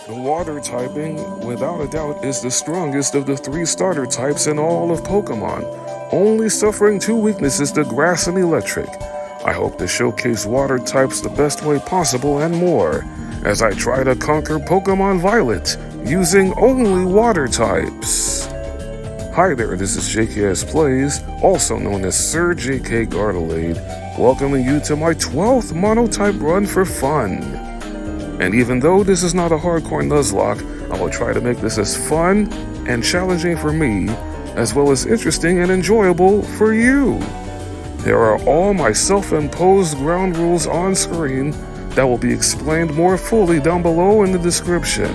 The water typing, without a doubt, is the strongest of the 3 starter types in all of Pokemon, only suffering 2 weaknesses to grass and electric. I hope to showcase water types the best way possible and more, as I try to conquer Pokemon Violet using only water types. Hi there, this is JKS Plays, also known as Sir JK Gardelade, welcoming you to my 12th Monotype run for fun. And even though this is not a hardcore nuzlocke, I will try to make this as fun and challenging for me, as well as interesting and enjoyable for you. There are all my self-imposed ground rules on screen that will be explained more fully down below in the description.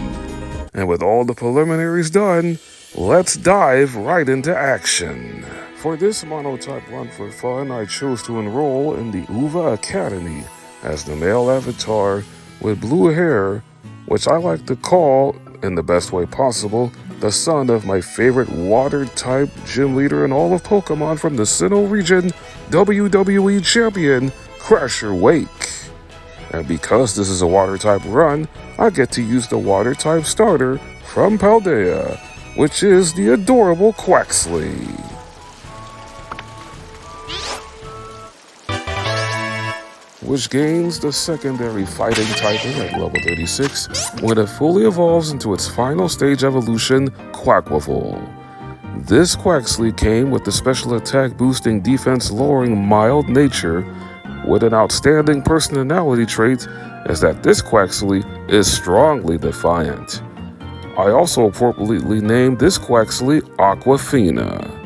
And with all the preliminaries done, let's dive right into action. For this Monotype run for fun, I chose to enroll in the Uva Academy as the male avatar with blue hair, which I like to call, in the best way possible, the son of my favorite water-type gym leader in all of Pokemon from the Sinnoh region, WWE champion, Crasher Wake. And because this is a water-type run, I get to use the water-type starter from Paldea, which is the adorable Quaxly. Which gains the secondary fighting typing at level 36 when it fully evolves into its final stage evolution, Quaquaval. This Quaxly came with the special attack boosting defense lowering mild nature, with an outstanding personality trait is that this Quaxly is strongly defiant. I also appropriately named this Quaxly Aquafina.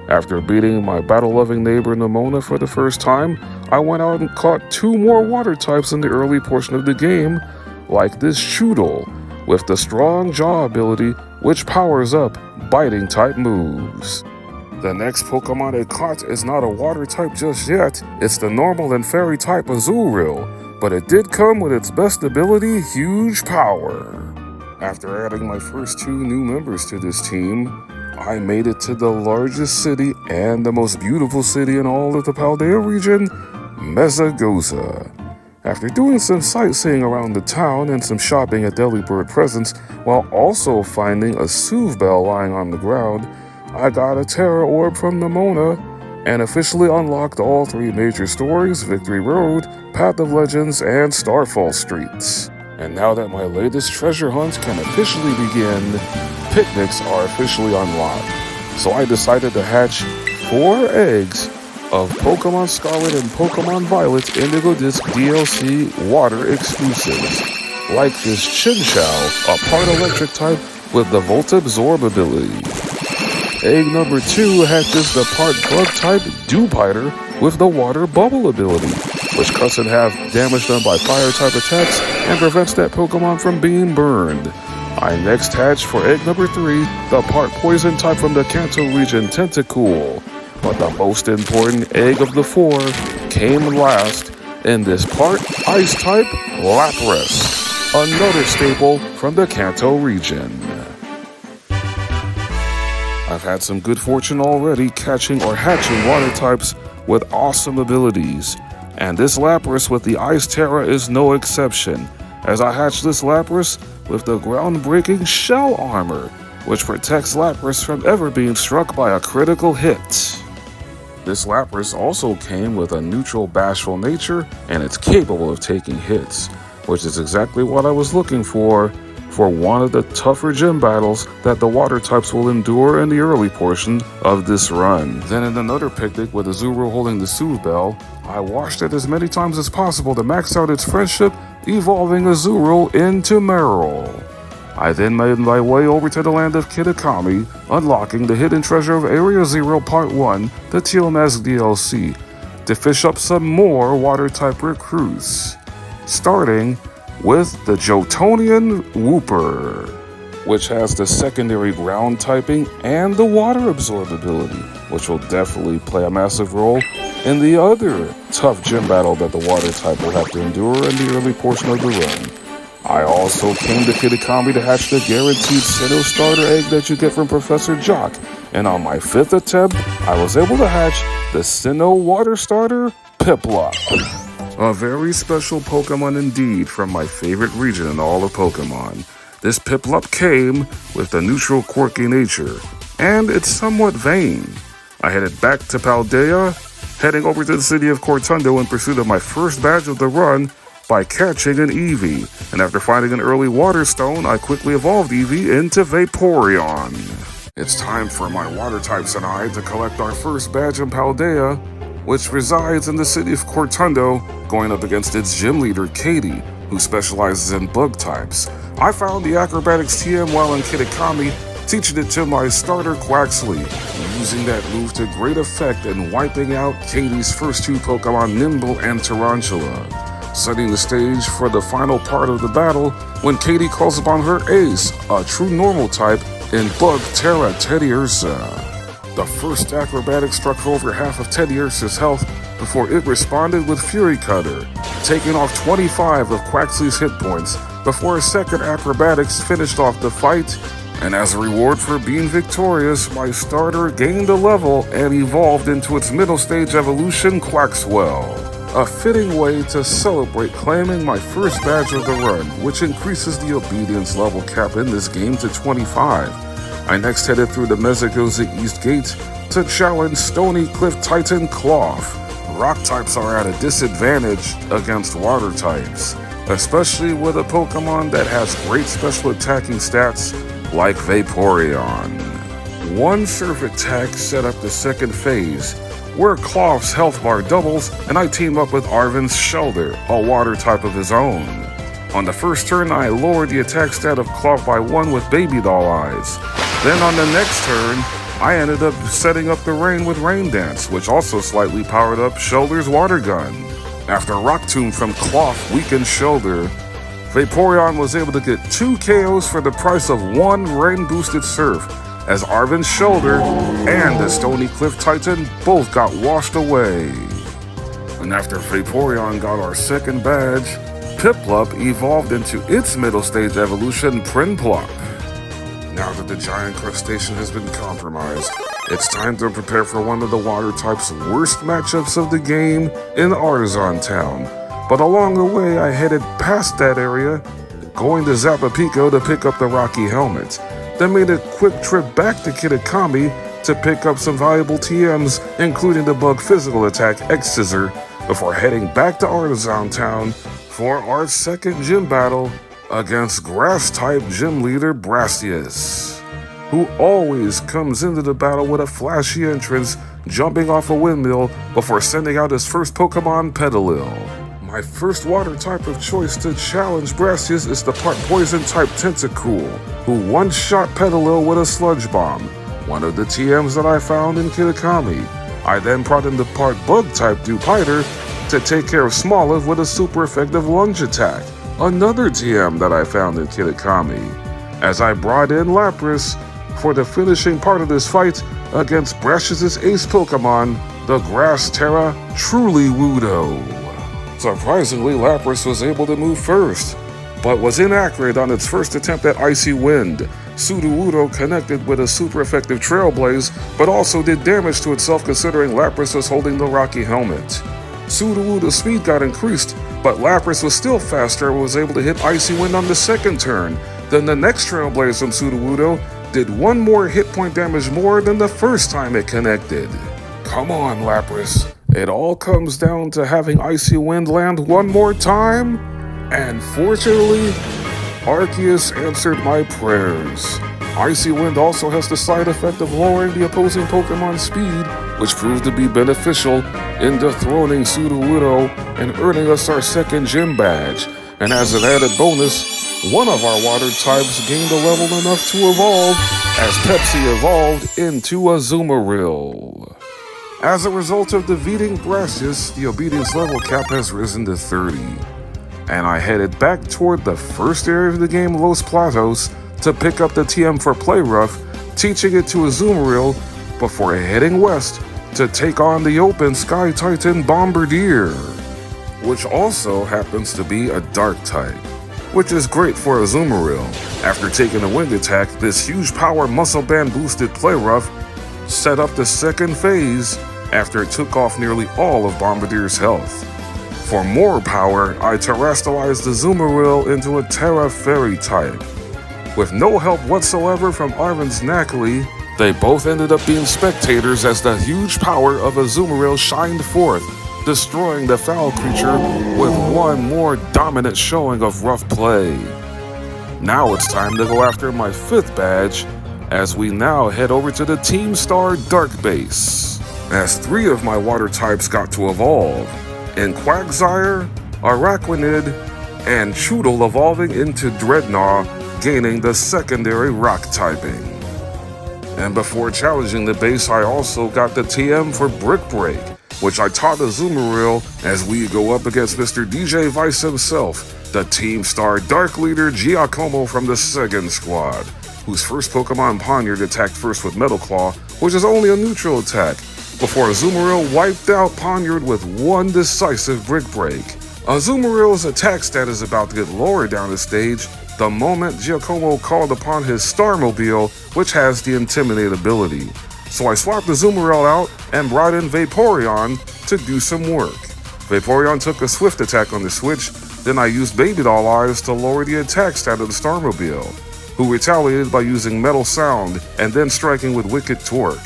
After beating my battle-loving neighbor Nemona for the first time, I went out and caught 2 more water types in the early portion of the game, like this Choodle, with the strong jaw ability which powers up biting type moves. The next Pokemon I caught is not a water type just yet, it's the normal and fairy type Azurill, but it did come with its best ability, Huge Power. After adding my first 2 new members to this team, I made it to the largest city and the most beautiful city in all of the Paldea region, Mesagoza. After doing some sightseeing around the town and some shopping at Delibird Presents, while also finding a Soothe Bell lying on the ground, I got a Tera Orb from Nemona and officially unlocked all 3 major stories, Victory Road, Path of Legends, and Starfall Streets. And now that my latest treasure hunt can officially begin, picnics are officially unlocked. So I decided to hatch 4 eggs of Pokemon Scarlet and Pokemon Violet Indigo Disc DLC water exclusives, like this Chinchou, a part electric type with the Volt Absorb ability. Egg number 2 hatches the part bug type Dewpider with the Water Bubble ability, which cuts in half damage done by fire type attacks and prevents that Pokemon from being burned. I next hatched for egg number 3, the part poison type from the Kanto region Tentacool. But the most important egg of the 4 came last in this part ice type Lapras, another staple from the Kanto region. I've had some good fortune already catching or hatching water types with awesome abilities, and this Lapras with the Ice Tera is no exception, as I hatched this Lapras with the groundbreaking Shell Armor, which protects Lapras from ever being struck by a critical hit. This Lapras also came with a neutral bashful nature, and it's capable of taking hits, which is exactly what I was looking for one of the tougher gym battles that the water types will endure in the early portion of this run. Then in another picnic with Azurill holding the Soothe Bell, I washed it as many times as possible to max out its friendship, evolving Azurill into Marill. I then made my way over to the land of Kitakami, unlocking the hidden treasure of Area Zero Part 1, the Teal Mask DLC, to fish up some more water-type recruits, starting with the Jotonian Wooper, which has the secondary ground typing and the water absorb ability, which will definitely play a massive role in the other tough gym battle that the water type will have to endure in the early portion of the run. I also came to Kitakami to hatch the guaranteed Sinnoh starter egg that you get from Professor Jock, and on my 5th attempt, I was able to hatch the Sinnoh water starter Piplup. A very special Pokemon indeed from my favorite region in all of Pokemon. This Piplup came with a neutral quirky nature, and it's somewhat vain. I headed back to Paldea, heading over to the city of Cortundo in pursuit of my first badge of the run by catching an Eevee, and after finding an early Water Stone, I quickly evolved Eevee into Vaporeon. It's time for my water types and I to collect our first badge in Paldea, which resides in the city of Cortundo, going up against its gym leader, Katie, who specializes in bug types. I found the Acrobatics TM while in Kitakami, teaching it to my starter Quaxly, using that move to great effect in wiping out Katie's first two Pokemon Nimble and Tarantula, setting the stage for the final part of the battle when Katie calls upon her ace, a true normal type, in Bug Tera Teddiursa. The first acrobatic struck for over half of Teddiursa's health before it responded with Fury Cutter, taking off 25 of Quaxly's hit points before a second acrobatics finished off the fight, and as a reward for being victorious, my starter gained a level and evolved into its middle stage evolution, Quaxwell. A fitting way to celebrate claiming my first badge of the run, which increases the obedience level cap in this game to 25. I next headed through the Mezagoza East Gate to challenge Stony Cliff Titan Cloth. Rock types are at a disadvantage against water types, especially with a Pokemon that has great special attacking stats like Vaporeon. One Surf Attack set up the second phase, where Cloth's health bar doubles, and I team up with Arven's Shelder, a water type of his own. On the first turn, I lowered the attack stat of Cloth by 1 with Baby Doll Eyes. Then on the next turn, I ended up setting up the rain with Rain Dance, which also slightly powered up Shelder's Water Gun. After Rock Tomb from Cloth weakened Shelder, Vaporeon was able to get 2 KOs for the price of 1 rain-boosted Surf, as Arven's Shoulder and the Stony Cliff Titan both got washed away. And after Vaporeon got our second badge, Piplup evolved into its middle stage evolution, Prinplup. Now that the giant crustacean has been compromised, it's time to prepare for one of the water type's worst matchups of the game in Artisan Town. But along the way, I headed past that area, going to Zapapico to pick up the Rocky Helmet. Then made a quick trip back to Kitakami to pick up some valuable TMs, including the Bug Physical Attack X-Scissor, before heading back to Artisan Town for our second gym battle against Grass-type gym leader Brassius, who always comes into the battle with a flashy entrance, jumping off a windmill before sending out his first Pokemon, Petalil. My first water type of choice to challenge Brassius is the part poison type Tentacool, who one-shot Petalil with a Sludge Bomb, one of the TMs that I found in Kitakami. I then brought in the part bug type Dewpider to take care of Smoliv with a super effective Lunge Attack, another TM that I found in Kitakami, as I brought in Lapras for the finishing part of this fight against Brassius' ace Pokemon, the Water Tera Truly Wudo. Surprisingly, Lapras was able to move first, but was inaccurate on its first attempt at Icy Wind. Sudowoodo connected with a super effective Trailblaze, but also did damage to itself considering Lapras was holding the Rocky Helmet. Sudowoodo's speed got increased, but Lapras was still faster and was able to hit Icy Wind on the second turn. Then the next Trailblaze from Sudowoodo did 1 more hit point damage more than the first time it connected. Come on, Lapras. It all comes down to having Icy Wind land 1 more time, and fortunately, Arceus answered my prayers. Icy Wind also has the side effect of lowering the opposing Pokemon's speed, which proved to be beneficial in dethroning Sudowoodo and earning us our second gym badge. And as an added bonus, one of our water types gained a level enough to evolve, as Pepsi evolved into a Azumarill. As a result of defeating Brassius, the obedience level cap has risen to 30. And I headed back toward the first area of the game, Los Platos, to pick up the TM for Playrough, teaching it to Azumarill before heading west to take on the open Sky Titan Bombardier, which also happens to be a dark type, which is great for Azumarill. After taking a wind attack, this huge power muscle band boosted Playrough set up the second phase after it took off nearly all of Bombardier's health. For more power, I terrestrialized the Azumarill into a Terra Fairy type, With no help whatsoever from Arvin's Knackley, they both ended up being spectators as the huge power of Azumarill shined forth, destroying the foul creature with one more dominant showing of rough play. Now it's time to go after my 5th badge, as we now head over to the Team Star Dark Base, as 3 of my water types got to evolve, in Quagsire, Araquanid, and Choodle evolving into Dreadnought, gaining the secondary rock typing. And before challenging the base, I also got the TM for Brick Break, which I taught Azumarill as we go up against Mr. DJ Vice himself, the Team Star Dark Leader Giacomo from the second squad, whose first Pokemon Ponyard attacked first with Metal Claw, which is only a neutral attack, before Azumarill wiped out Ponyard with one decisive Brick Break. Azumarill's attack stat is about to get lower down the stage the moment Giacomo called upon his Starmobile, which has the Intimidate ability. So I swapped Azumarill out and brought in Vaporeon to do some work. Vaporeon took a swift attack on the switch, then I used Baby Doll Eyes to lower the attack stat of the Starmobile, who retaliated by using Metal Sound and then striking with Wicked Torque.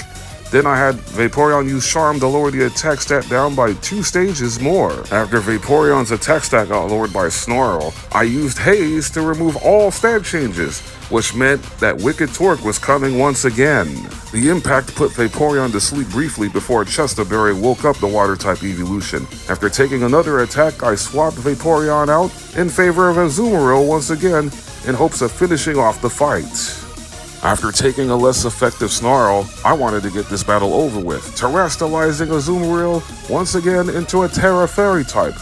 Then I had Vaporeon use Charm to lower the attack stat down by 2 stages more. After Vaporeon's attack stat got lowered by Snarl, I used Haze to remove all stat changes, which meant that Wicked Torque was coming once again. The impact put Vaporeon to sleep briefly before Chesterberry woke up the Water-type evolution. After taking another attack, I swapped Vaporeon out in favor of Azumarill once again in hopes of finishing off the fight. After taking a less effective Snarl, I wanted to get this battle over with, terrestrializing Azumarill once again into a Tera Fairy type,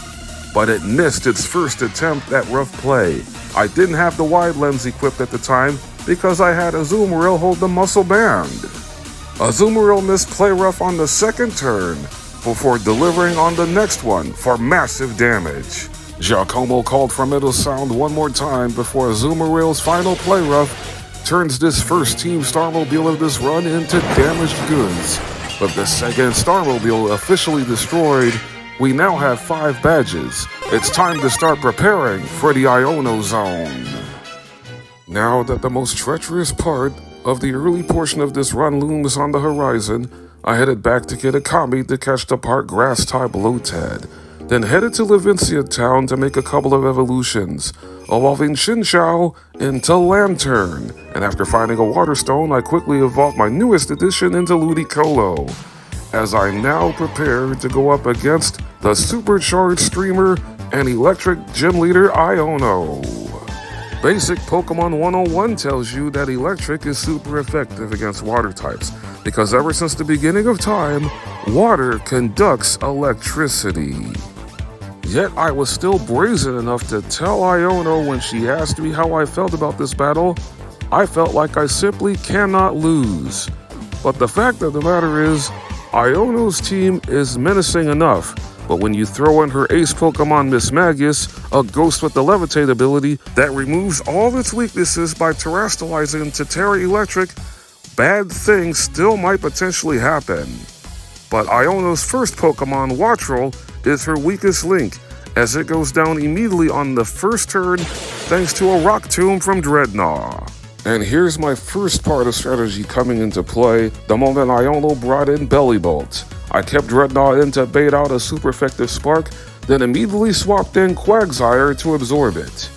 but it missed its first attempt at rough play. I didn't have the wide lens equipped at the time because I had Azumarill hold the muscle band. Azumarill missed play rough on the second turn before delivering on the next one for massive damage. Giacomo called for Metal Sound one more time before Azumarill's final play rough turns this first Team Starmobile of this run into damaged goods. With the second Starmobile officially destroyed, we now have 5 badges. It's time to start preparing for the Iono Zone. Now that the most treacherous part of the early portion of this run looms on the horizon, I headed back to get a Kami to catch the part Grass-type Lotad, then headed to Levincia Town to make a couple of evolutions, evolving Chinchou into Lantern, and after finding a Water Stone, I quickly evolved my newest addition into Ludicolo, as I now prepare to go up against the supercharged streamer and electric gym leader Iono. Basic Pokemon 101 tells you that electric is super effective against water types, because ever since the beginning of time, water conducts electricity. Yet I was still brazen enough to tell Iono when she asked me how I felt about this battle. I felt like I simply cannot lose. But the fact of the matter is, Iono's team is menacing enough, but when you throw in her ace Pokemon Miss Magius, a ghost with the Levitate ability that removes all of its weaknesses by terrestrializing into Tera Electric, bad things still might potentially happen. But Iono's first Pokemon, Wattrel, is her weakest link, as it goes down immediately on the first turn thanks to a Rock Tomb from Dreadnought. And here's my first part of strategy coming into play the moment Iono brought in Bellibolt. I kept Dreadnought in to bait out a super effective Spark, then immediately swapped in Quagsire to absorb it.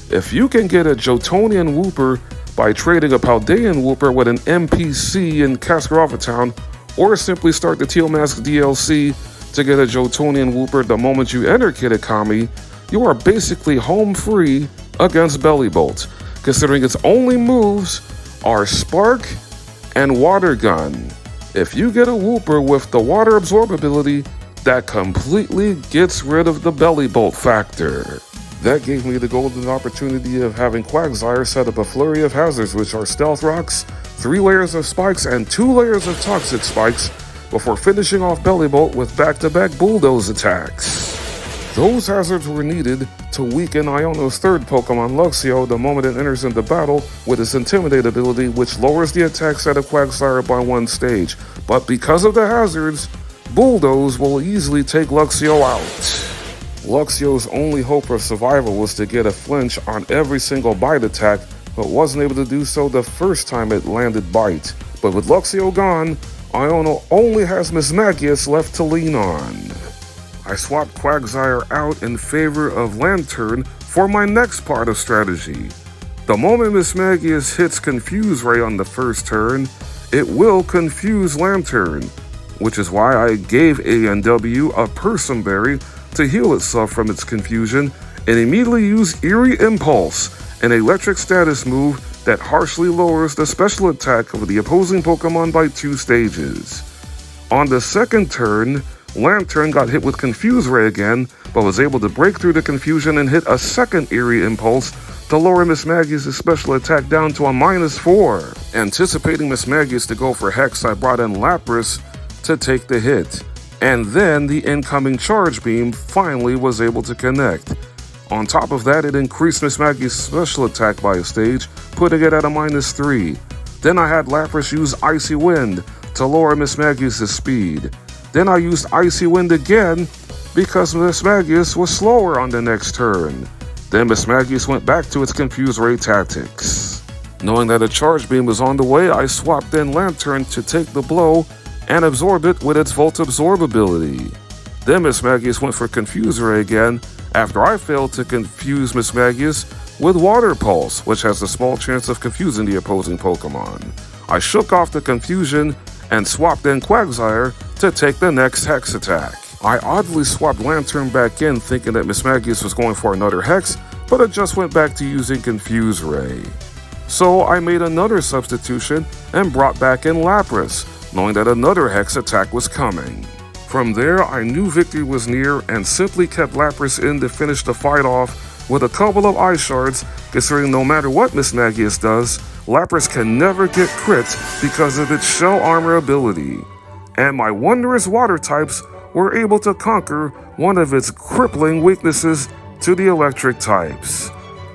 If you can get a Jotonian Wooper by trading a Paldean Wooper with an NPC in Cascarava Town, or simply start the Teal Mask DLC to get a Jotonian Wooper the moment you enter Kitakami, you are basically home free against Bellibolt, considering its only moves are Spark and Water Gun. If you get a Wooper with the Water Absorb ability, that completely gets rid of the Bellibolt factor. That gave me the golden opportunity of having Quagsire set up a flurry of hazards, which are Stealth Rocks, 3 layers of Spikes, and 2 layers of Toxic Spikes, before finishing off Bellibolt with back-to-back Bulldoze attacks. Those hazards were needed to weaken Iono's third Pokemon, Luxio, the moment it enters into battle with its Intimidate ability, which lowers the attack stat of Quagsire by 1 stage. But because of the hazards, Bulldoze will easily take Luxio out. Luxio's only hope of survival was to get a flinch on every single bite attack but wasn't able to do so the first time it landed Bite. But with Luxio gone, Iono only has Mismagius left to lean on. I swapped Quagsire out in favor of Lantern for my next part of strategy. The moment Mismagius hits Confuse Ray on the first turn, it will confuse Lantern, which is why I gave ANW a Person Berry to heal itself from its confusion and immediately used Eerie Impulse, an electric status move that harshly lowers the special attack of the opposing Pokemon by 2 stages. On the second turn, Lantern got hit with Confuse Ray again, but was able to break through the confusion and hit a second Eerie Impulse to lower Mismagius' special attack down to a -4. Anticipating Mismagius to go for Hex, I brought in Lapras to take the hit, and then the incoming Charge Beam finally was able to connect. On top of that, it increased Mismagius' special attack by a stage, putting it at a -3. Then I had Lapras use Icy Wind to lower Mismagius' speed. Then I used Icy Wind again because Mismagius was slower on the next turn. Then Mismagius went back to its Confuse Ray tactics. Knowing that a Charge Beam was on the way, I swapped in Lantern to take the blow and absorb it with its Volt Absorb ability. Then Mismagius went for Confuse Ray again after I failed to confuse Mismagius with Water Pulse, which has a small chance of confusing the opposing Pokemon. I shook off the confusion and swapped in Quagsire to take the next Hex attack. I oddly swapped Lantern back in thinking that Mismagius was going for another Hex, but it just went back to using Confuse Ray. So I made another substitution and brought back in Lapras, knowing that another Hex attack was coming. From there, I knew victory was near and simply kept Lapras in to finish the fight off with a couple of Ice Shards, considering no matter what Mismagius does, Lapras can never get crit because of its Shell Armor ability. And my wondrous Water types were able to conquer one of its crippling weaknesses to the Electric types.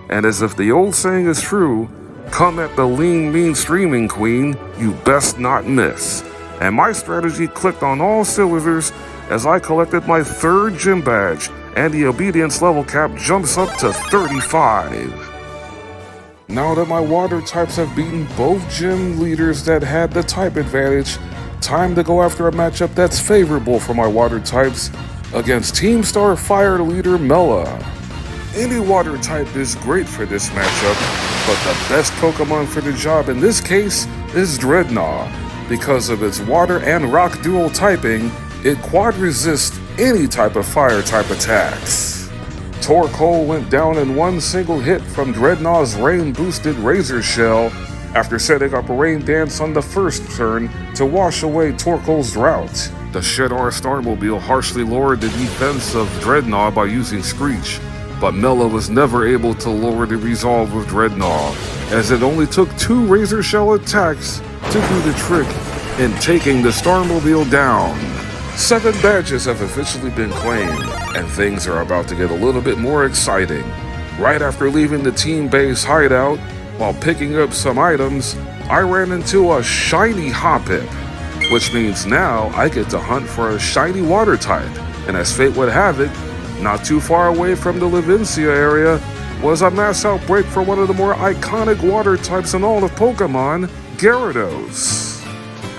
And as if the old saying is true, come at the lean, mean streaming queen, you best not miss. And my strategy clicked on all cylinders as I collected my 3rd gym badge, and the obedience level cap jumps up to 35. Now that my Water types have beaten both gym leaders that had the type advantage, time to go after a matchup that's favorable for my Water types against Team Star Fire leader Mela. Any Water type is great for this matchup, but the best Pokemon for the job in this case is Dreadnought. Because of its Water and Rock dual typing, it quad resists any type of Fire type attacks. Torkoal went down in one single hit from Dreadnought's rain-boosted Razor Shell after setting up a Rain Dance on the first turn to wash away Torkoal's drought. The Shedar Starmobile harshly lowered the defense of Dreadnought by using Screech, but Mela was never able to lower the resolve with Dreadnought, as it only took 2 Razor Shell attacks to do the trick in taking the Starmobile down. 7 badges have officially been claimed, and things are about to get a little bit more exciting. Right after leaving the team base hideout, while picking up some items, I ran into a shiny Hoppip, which means now I get to hunt for a shiny Water type, and as fate would have it, not too far away from the Levincia area was a mass outbreak for one of the more iconic Water types in all of Pokemon, Gyarados.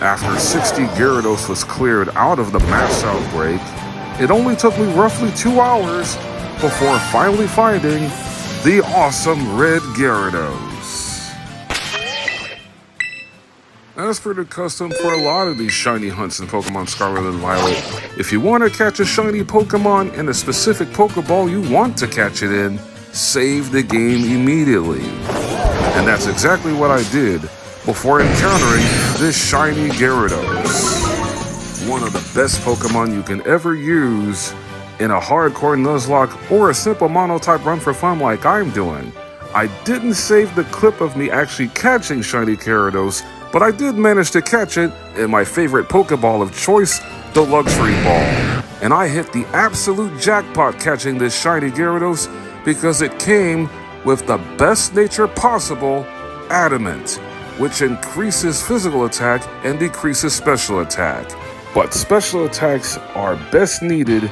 After 60 Gyarados was cleared out of the mass outbreak, it only took me roughly 2 hours before finally finding the awesome Red Gyarados. As per the custom for a lot of these shiny hunts in Pokemon Scarlet and Violet, if you want to catch a shiny Pokemon in a specific Pokeball you want to catch it in, save the game immediately. And that's exactly what I did before encountering this shiny Gyarados. One of the best Pokemon you can ever use in a hardcore Nuzlocke or a simple Monotype run for fun like I'm doing. I didn't save the clip of me actually catching shiny Gyarados, but I did manage to catch it in my favorite Pokeball of choice, the Luxury Ball. And I hit the absolute jackpot catching this shiny Gyarados because it came with the best nature possible, Adamant, which increases physical attack and decreases special attack. But special attacks are best needed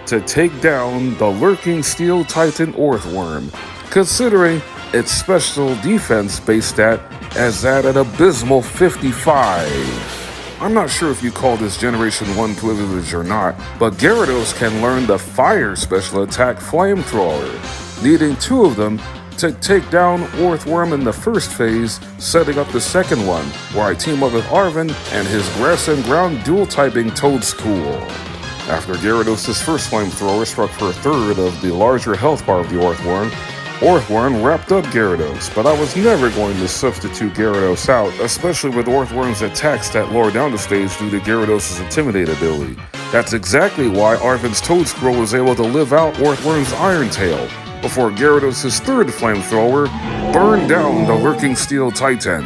to take down the lurking Steel Titan Earthworm, considering its special defense base stat is at an abysmal 55. I'm not sure if you call this Generation 1 privilege or not, but Gyarados can learn the Fire special attack Flamethrower, needing 2 of them to take down Earthworm in the first phase, setting up the second one, where I team up with Arven and his Grass and Ground dual-typing Toedscool. After Gyarados' first Flamethrower struck for a third of the larger health bar of the Earthworm wrapped up Gyarados, but I was never going to substitute Gyarados out, especially with Earthworm's attack stat lower down the stage due to Gyarados' Intimidate ability. That's exactly why Arven's Toedscool was able to live out Earthworm's Iron Tail, before Gyarados' third Flamethrower burned down the Lurking Steel Titan.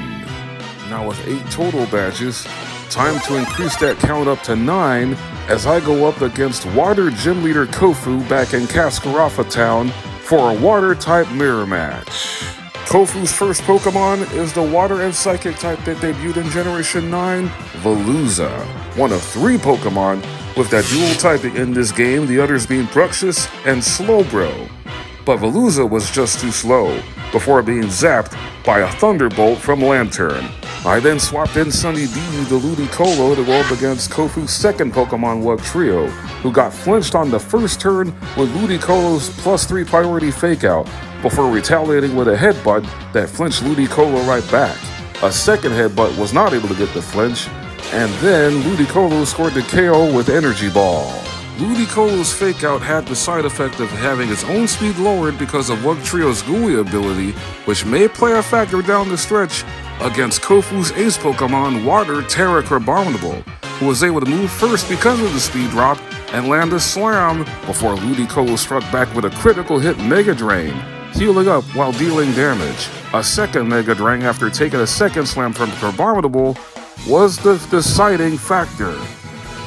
Now with 8 total badges, time to increase that count up to 9 as I go up against Water Gym Leader Kofu back in Cascarafa Town for a Water-type mirror match. Kofu's first Pokemon is the Water and Psychic type that debuted in Generation 9, Veluza, one of 3 Pokemon with that dual typing in this game, the others being Bruxish and Slowbro. But Veluza was just too slow, before being zapped by a Thunderbolt from Lantern. I then swapped in Sunny D, the Ludicolo, to go up against Kofu's second Pokemon Wugtrio, who got flinched on the first turn with Ludicolo's +3 priority Fake-Out, before retaliating with a Headbutt that flinched Ludicolo right back. A second Headbutt was not able to get the flinch, and then Ludicolo scored the KO with Energy Ball. Ludicolo's Fake-Out had the side effect of having its own speed lowered because of Wugtrio's Gooey ability, which may play a factor down the stretch against Kofu's ace Pokemon Water Tera, who was able to move first because of the speed drop and land a slam before Ludicolo struck back with a critical hit Mega Drain, healing up while dealing damage. A second Mega Drain after taking a second slam from Carbonable was the deciding factor,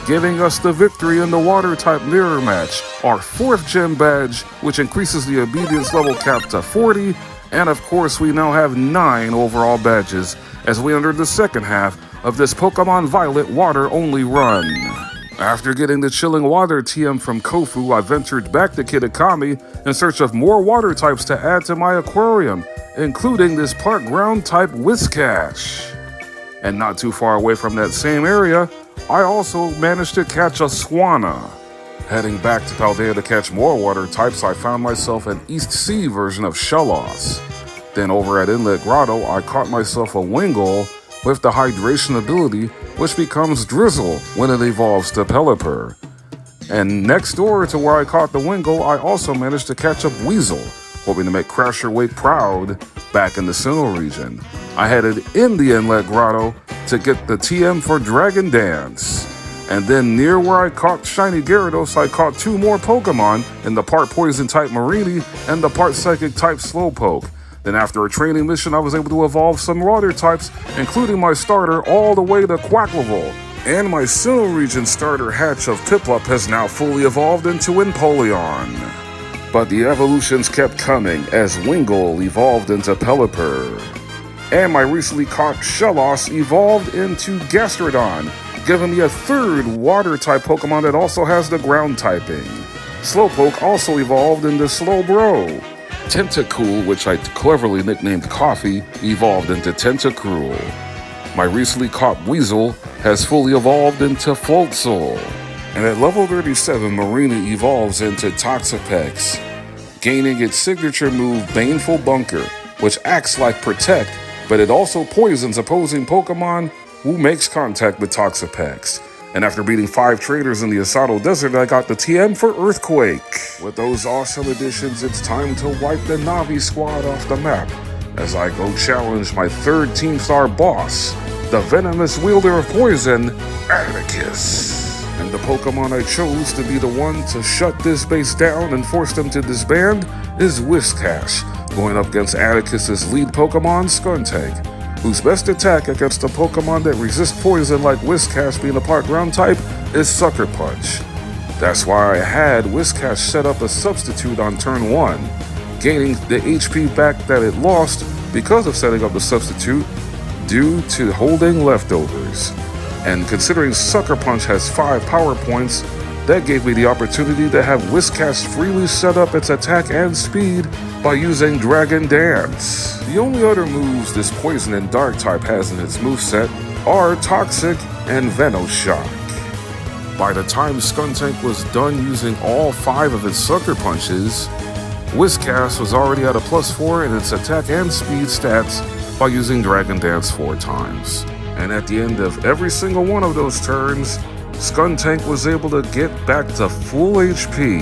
giving us the victory in the Water-type mirror match, our 4th gym badge, which increases the obedience level cap to 40, and of course we now have 9 overall badges as we enter the second half of this Pokemon Violet water-only run. After getting the Chilling Water TM from Kofu, I ventured back to Kitakami in search of more water types to add to my aquarium, including this part ground-type Whiscash. And not too far away from that same area, I also managed to catch a Swanna. Heading back to Paldea to catch more water types, I found myself an East Sea version of Shellos. Then over at Inlet Grotto, I caught myself a Wingull with the Hydration ability, which becomes Drizzle when it evolves to Pelipper. And next door to where I caught the Wingull, I also managed to catch a Weasel, hoping to make Crasher Wake proud back in the Sinnoh region. I headed in the Inlet Grotto to get the TM for Dragon Dance. And then near where I caught Shiny Gyarados, I caught 2 more Pokemon in the part Poison-type Mareanie and the part Psychic-type Slowpoke. Then after a training mission, I was able to evolve some water types, including my starter all the way to Quacklevolt. And my Sinnoh region starter hatch of Piplup has now fully evolved into Empoleon. But the evolutions kept coming as Wingull evolved into Pelipper. And my recently caught Shellos evolved into Gastrodon, giving me a 3rd water-type Pokemon that also has the ground typing. Slowpoke also evolved into Slowbro. Tentacool, which I cleverly nicknamed Coffee, evolved into Tentacruel. My recently caught Weasel has fully evolved into Floatzel. And at level 37, Mareanie evolves into Toxapex, gaining its signature move Baneful Bunker, which acts like Protect, but it also poisons opposing Pokemon who makes contact with Toxapex. And after beating 5 trainers in the Asado Desert, I got the TM for Earthquake. With those awesome additions, it's time to wipe the Navi squad off the map as I go challenge my 3rd Team Star boss, the venomous wielder of poison, Atticus. And the Pokemon I chose to be the one to shut this base down and force them to disband is Whiscash, going up against Atticus' lead Pokemon, Skuntank, whose best attack against a Pokemon that resists poison like Whiscash being a part ground type is Sucker Punch. That's why I had Whiscash set up a substitute on turn 1, gaining the HP back that it lost because of setting up the substitute due to holding leftovers. And considering Sucker Punch has 5 power points, That gave me the opportunity to have Whiscash freely set up its attack and speed by using Dragon Dance. The only other moves this Poison and Dark type has in its moveset are Toxic and Venoshock. By the time Skuntank was done using all 5 of its Sucker Punches, Whiscash was already at a +4 in its attack and speed stats by using Dragon Dance 4 times. And at the end of every single one of those turns, Skuntank was able to get back to full HP.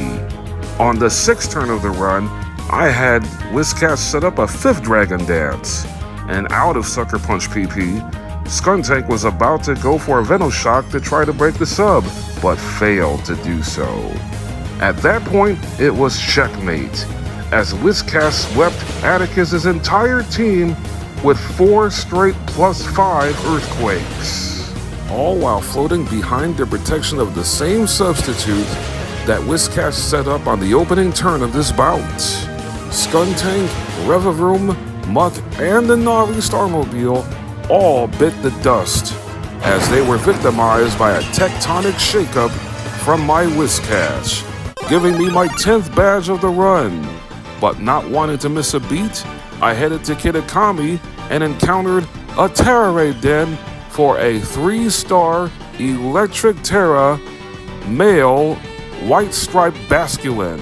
On the 6th turn of the run, I had Whiscash set up a 5th Dragon Dance, and out of Sucker Punch PP, Skuntank was about to go for a Venoshock to try to break the sub, but failed to do so. At that point, it was checkmate, as Whiscash swept Atticus's entire team with 4 straight +5 Earthquakes, all while floating behind the protection of the same substitute that Whiscash set up on the opening turn of this bout. Skuntank, Revavroom, Muck, and the Navi Starmobile all bit the dust as they were victimized by a tectonic shakeup from my Whiscash, giving me my 10th badge of the run. But not wanting to miss a beat, I headed to Kitakami and encountered a Tera Raid Den for a 3-star Electric Tera male white striped Basculin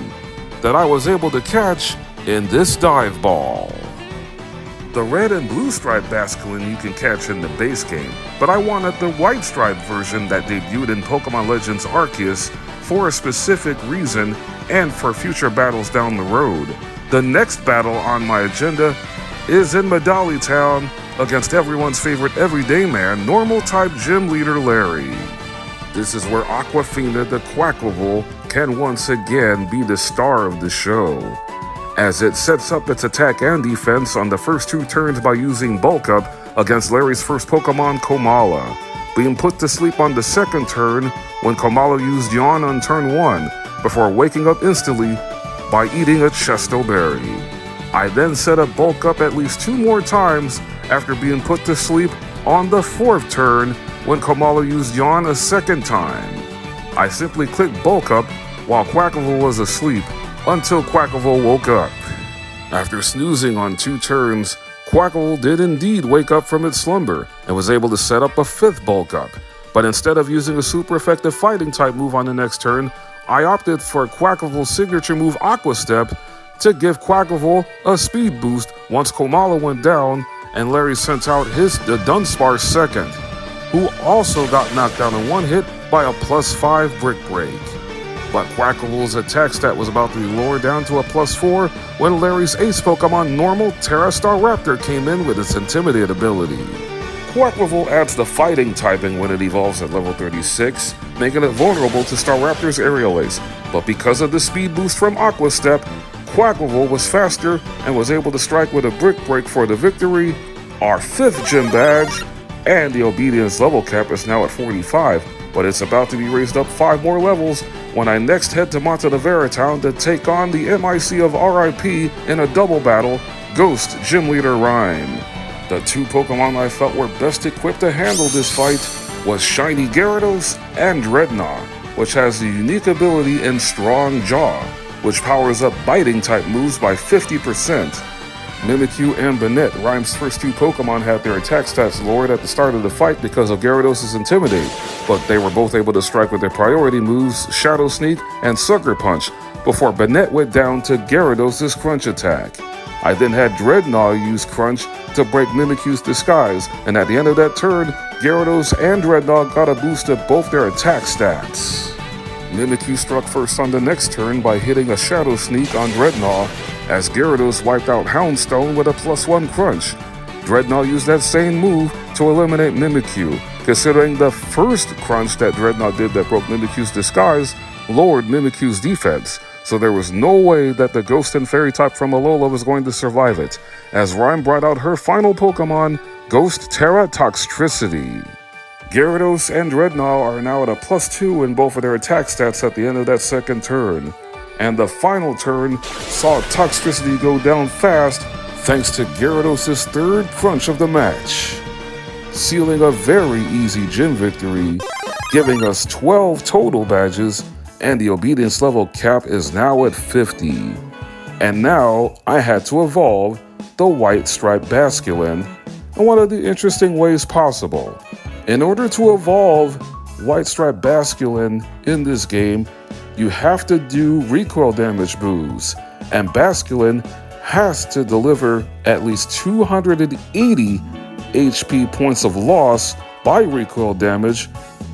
that I was able to catch in this dive ball. The red and blue striped Basculin you can catch in the base game, but I wanted the white striped version that debuted in Pokemon Legends Arceus for a specific reason and for future battles down the road. The next battle on my agenda is in Medali Town against everyone's favorite everyday man, normal type gym leader Larry. This is where Aquafina the Quacklevolt can once again be the star of the show, as it sets up its attack and defense on the first 2 turns by using Bulk Up against Larry's first Pokemon, Komala, being put to sleep on the 2nd turn when Komala used Yawn on turn 1, before waking up instantly by eating a Chesto Berry. I then set up Bulk Up at least 2 more times after being put to sleep on the 4th turn when Komala used Yawn a 2nd time. I simply clicked Bulk Up while Quacklevolt was asleep until Quacklevolt woke up. After snoozing on 2 turns, Quacklevolt did indeed wake up from its slumber and was able to set up a 5th Bulk Up. But instead of using a super effective fighting type move on the next turn, I opted for Quacklevolt's signature move Aqua Step to give Quacklevolt a speed boost once Komala went down and Larry sent out the Dunsparce 2nd, who also got knocked down in 1 hit by a +5 Brick Break. But Quacklevolt's attack stat was about to be lowered down to a +4 when Larry's ace Pokemon Normal Tera Staraptor came in with its Intimidate ability. Quacklevolt adds the fighting typing when it evolves at level 36, making it vulnerable to Staraptor's Aerial Ace, but because of the speed boost from Aqua Step, Quacklevolt was faster and was able to strike with a Brick Break for the victory, our 5th gym badge, and the Obedience level cap is now at 45, but it's about to be raised up 5 more levels when I next head to Montana Town to take on the MIC of RIP in a double battle, Ghost Gym Leader Rhyme. The 2 Pokemon I felt were best equipped to handle this fight was Shiny Gyarados and Dreadnought, which has the unique ability in Strong Jaw, which powers up biting type moves by 50%. Mimikyu and Banette, Rhyme's first 2 Pokemon, had their attack stats lowered at the start of the fight because of Gyarados' Intimidate, but they were both able to strike with their priority moves, Shadow Sneak and Sucker Punch, before Banette went down to Gyarados' Crunch attack. I then had Dreadnought use Crunch to break Mimikyu's disguise, and at the end of that turn, Gyarados and Dreadnought got a boost to both their attack stats. Mimikyu struck first on the next turn by hitting a Shadow Sneak on Dreadnought, as Gyarados wiped out Houndstone with a +1 Crunch. Dreadnought used that same move to eliminate Mimikyu, considering the first Crunch that Dreadnought did that broke Mimikyu's disguise lowered Mimikyu's defense, so there was no way that the Ghost and Fairy type from Alola was going to survive it, as Rhyme brought out her final Pokemon, Ghost Tera Toxtricity. Gyarados and Dreadnought are now at a +2 in both of their attack stats at the end of that 2nd turn, and the final turn saw Toxtricity go down fast thanks to Gyarados' 3rd Crunch of the match, sealing a very easy gym victory, giving us 12 total badges and the obedience level cap is now at 50. And now I had to evolve the white striped Basculin in one of the interesting ways possible. In order to evolve white striped Basculin in this game, you have to do recoil damage boosts, and Basculin has to deliver at least 280 HP points of loss by recoil damage,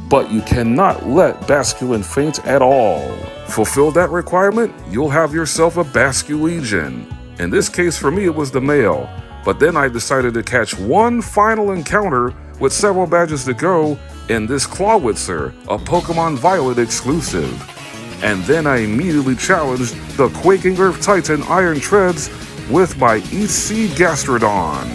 but you cannot let Basculin faint at all. Fulfill that requirement, you'll have yourself a Basculegion. In this case for me it was the male, but then I decided to catch one final encounter with several badges to go in this Clawitzer, a Pokemon Violet exclusive. And then I immediately challenged the Quaking Earth Titan Iron Treads with my EC Gastrodon.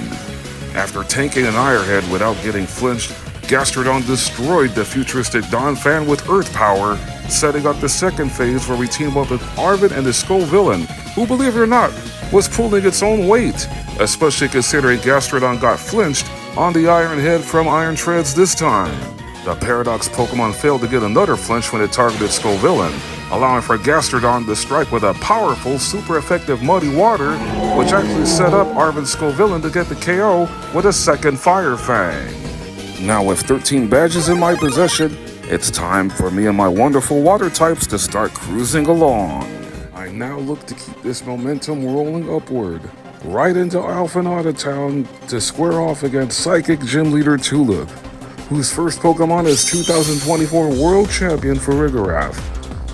After tanking an Ironhead without getting flinched, Gastrodon destroyed the futuristic Donphan with Earth Power, setting up the second phase where we team up with Arvid and the Skull Villain, who, believe it or not, was pulling its own weight, especially considering Gastrodon got flinched on the Ironhead from Iron Treads this time. The Paradox Pokemon failed to get another flinch when it targeted Skull Villain, allowing for Gastrodon to strike with a powerful, super effective Muddy Water, which actually set up Arvid's Skull Villain to get the KO with a second Fire Fang. Now with 13 badges in my possession, it's time for me and my wonderful water types to start cruising along. I now look to keep this momentum rolling upward, right into Alphanauta Town to square off against Psychic Gym Leader Tulip, whose first Pokemon is 2024 World Champion Farigiraf.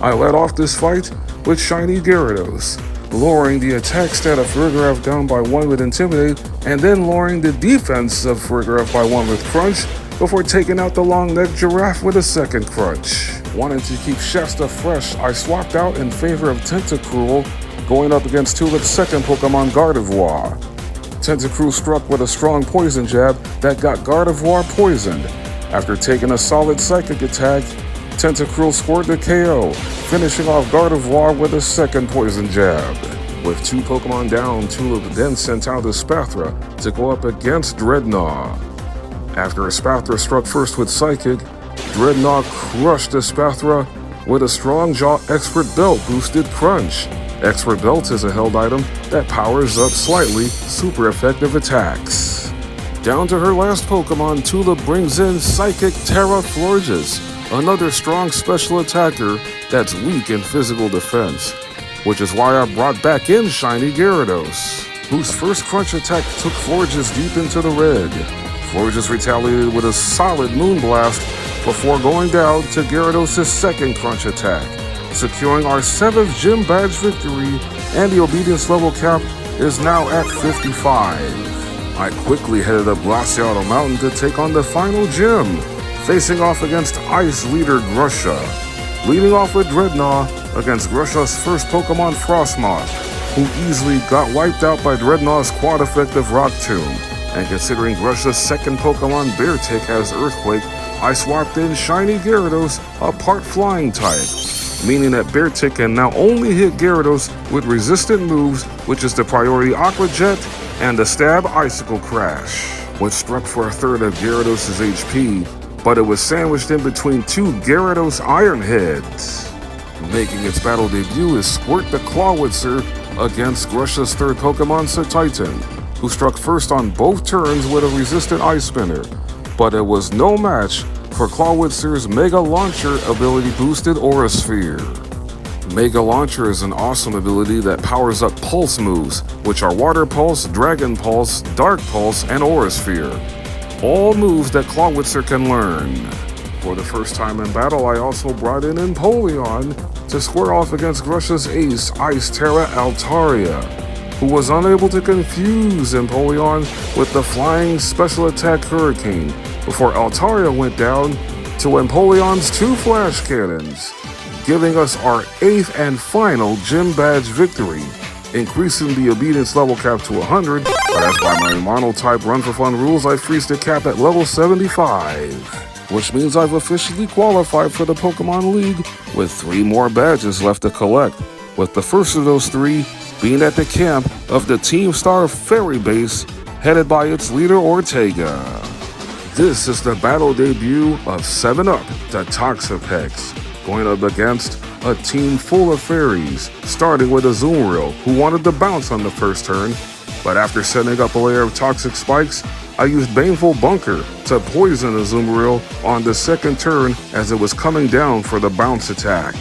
I led off this fight with Shiny Gyarados, lowering the attack stat of Farigiraf down by 1 with Intimidate, and then lowering the defense of Farigiraf by 1 with Crunch, before taking out the long-necked Giraffe with a second Crunch. Wanting to keep Shasta fresh, I swapped out in favor of Tentacruel, going up against Tulip's second Pokemon, Gardevoir. Tentacruel struck with a strong poison jab that got Gardevoir poisoned. After taking a solid psychic attack, Tentacruel scored the KO, finishing off Gardevoir with a second poison jab. With 2 Pokemon down, Tulip then sent out Espathra to go up against Dreadnought. After Espathra struck first with Psychic, Dreadnought crushed Espathra with a Strong Jaw Expert Belt boosted Crunch. Expert Belt is a held item that powers up slightly super effective attacks. Down to her last Pokemon, Tulip brings in Psychic Terra Florges, another strong special attacker that's weak in physical defense, which is why I brought back in Shiny Gyarados, whose first Crunch attack took Florges deep into the red. Florges retaliated with a solid Moonblast before going down to Gyarados' second Crunch attack, securing our 7th gym badge victory, and the obedience level cap is now at 55. I quickly headed up Glaciato Mountain to take on the final gym, facing off against Ice Leader Grusha, leading off with Dreadnought against Grusha's first Pokemon, Frostmoth, who easily got wiped out by Dreadnought's quad-effective Rock Tomb. And considering Grusha's second Pokemon, Beartick, has Earthquake, I swapped in Shiny Gyarados, a part Flying type, meaning that Beartick can now only hit Gyarados with resistant moves, which is the Priority Aqua Jet and the Stab Icicle Crash, which struck for a third of Gyarados' HP, but it was sandwiched in between 2 Gyarados Iron Heads. Making its battle debut is Squirt the Clawitzer against Grusha's third Pokemon, Titan, who struck first on both turns with a resistant Ice Spinner, but it was no match for Clawitzer's Mega Launcher ability boosted Aura Sphere. Mega Launcher is an awesome ability that powers up Pulse moves, which are Water Pulse, Dragon Pulse, Dark Pulse, and Aura Sphere, all moves that Clawitzer can learn. For the first time in battle, I also brought in Empoleon to square off against Grusha's ace, Ice Tera Altaria, who was unable to confuse Empoleon with the flying special attack Hurricane, before Altaria went down to Empoleon's 2 Flash Cannons, giving us our 8th and final gym badge victory, increasing the obedience level cap to 100, but as by my Monotype Run for Fun rules, I freezed the cap at level 75, which means I've officially qualified for the Pokemon League with 3 more badges left to collect, with the first of those 3 being at the camp of the Team Star Fairy Base, headed by its leader Ortega. This is the battle debut of 7-Up, the Toxapex, going up against a team full of fairies, starting with Azumarill, who wanted to bounce on the first turn, but after setting up a layer of toxic spikes, I used Baneful Bunker to poison Azumarill on the second turn as it was coming down for the bounce attack.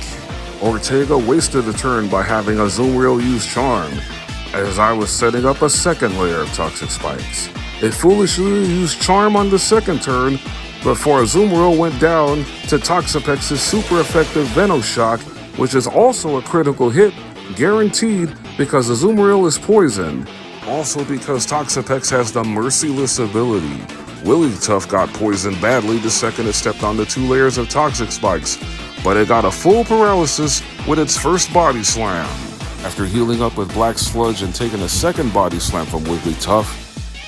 Ortega wasted a turn by having Azumarill use Charm, as I was setting up a second layer of toxic spikes. It foolishly used Charm on the second turn before Azumarill went down to Toxapex's super effective Venoshock, which is also a critical hit, guaranteed because Azumarill is poisoned. Also because Toxapex has the Merciless ability. Wigglytuff got poisoned badly the second it stepped on the 2 layers of toxic spikes, but it got a full paralysis with its first body slam. After healing up with Black Sludge and taking a second body slam from Wigglytuff,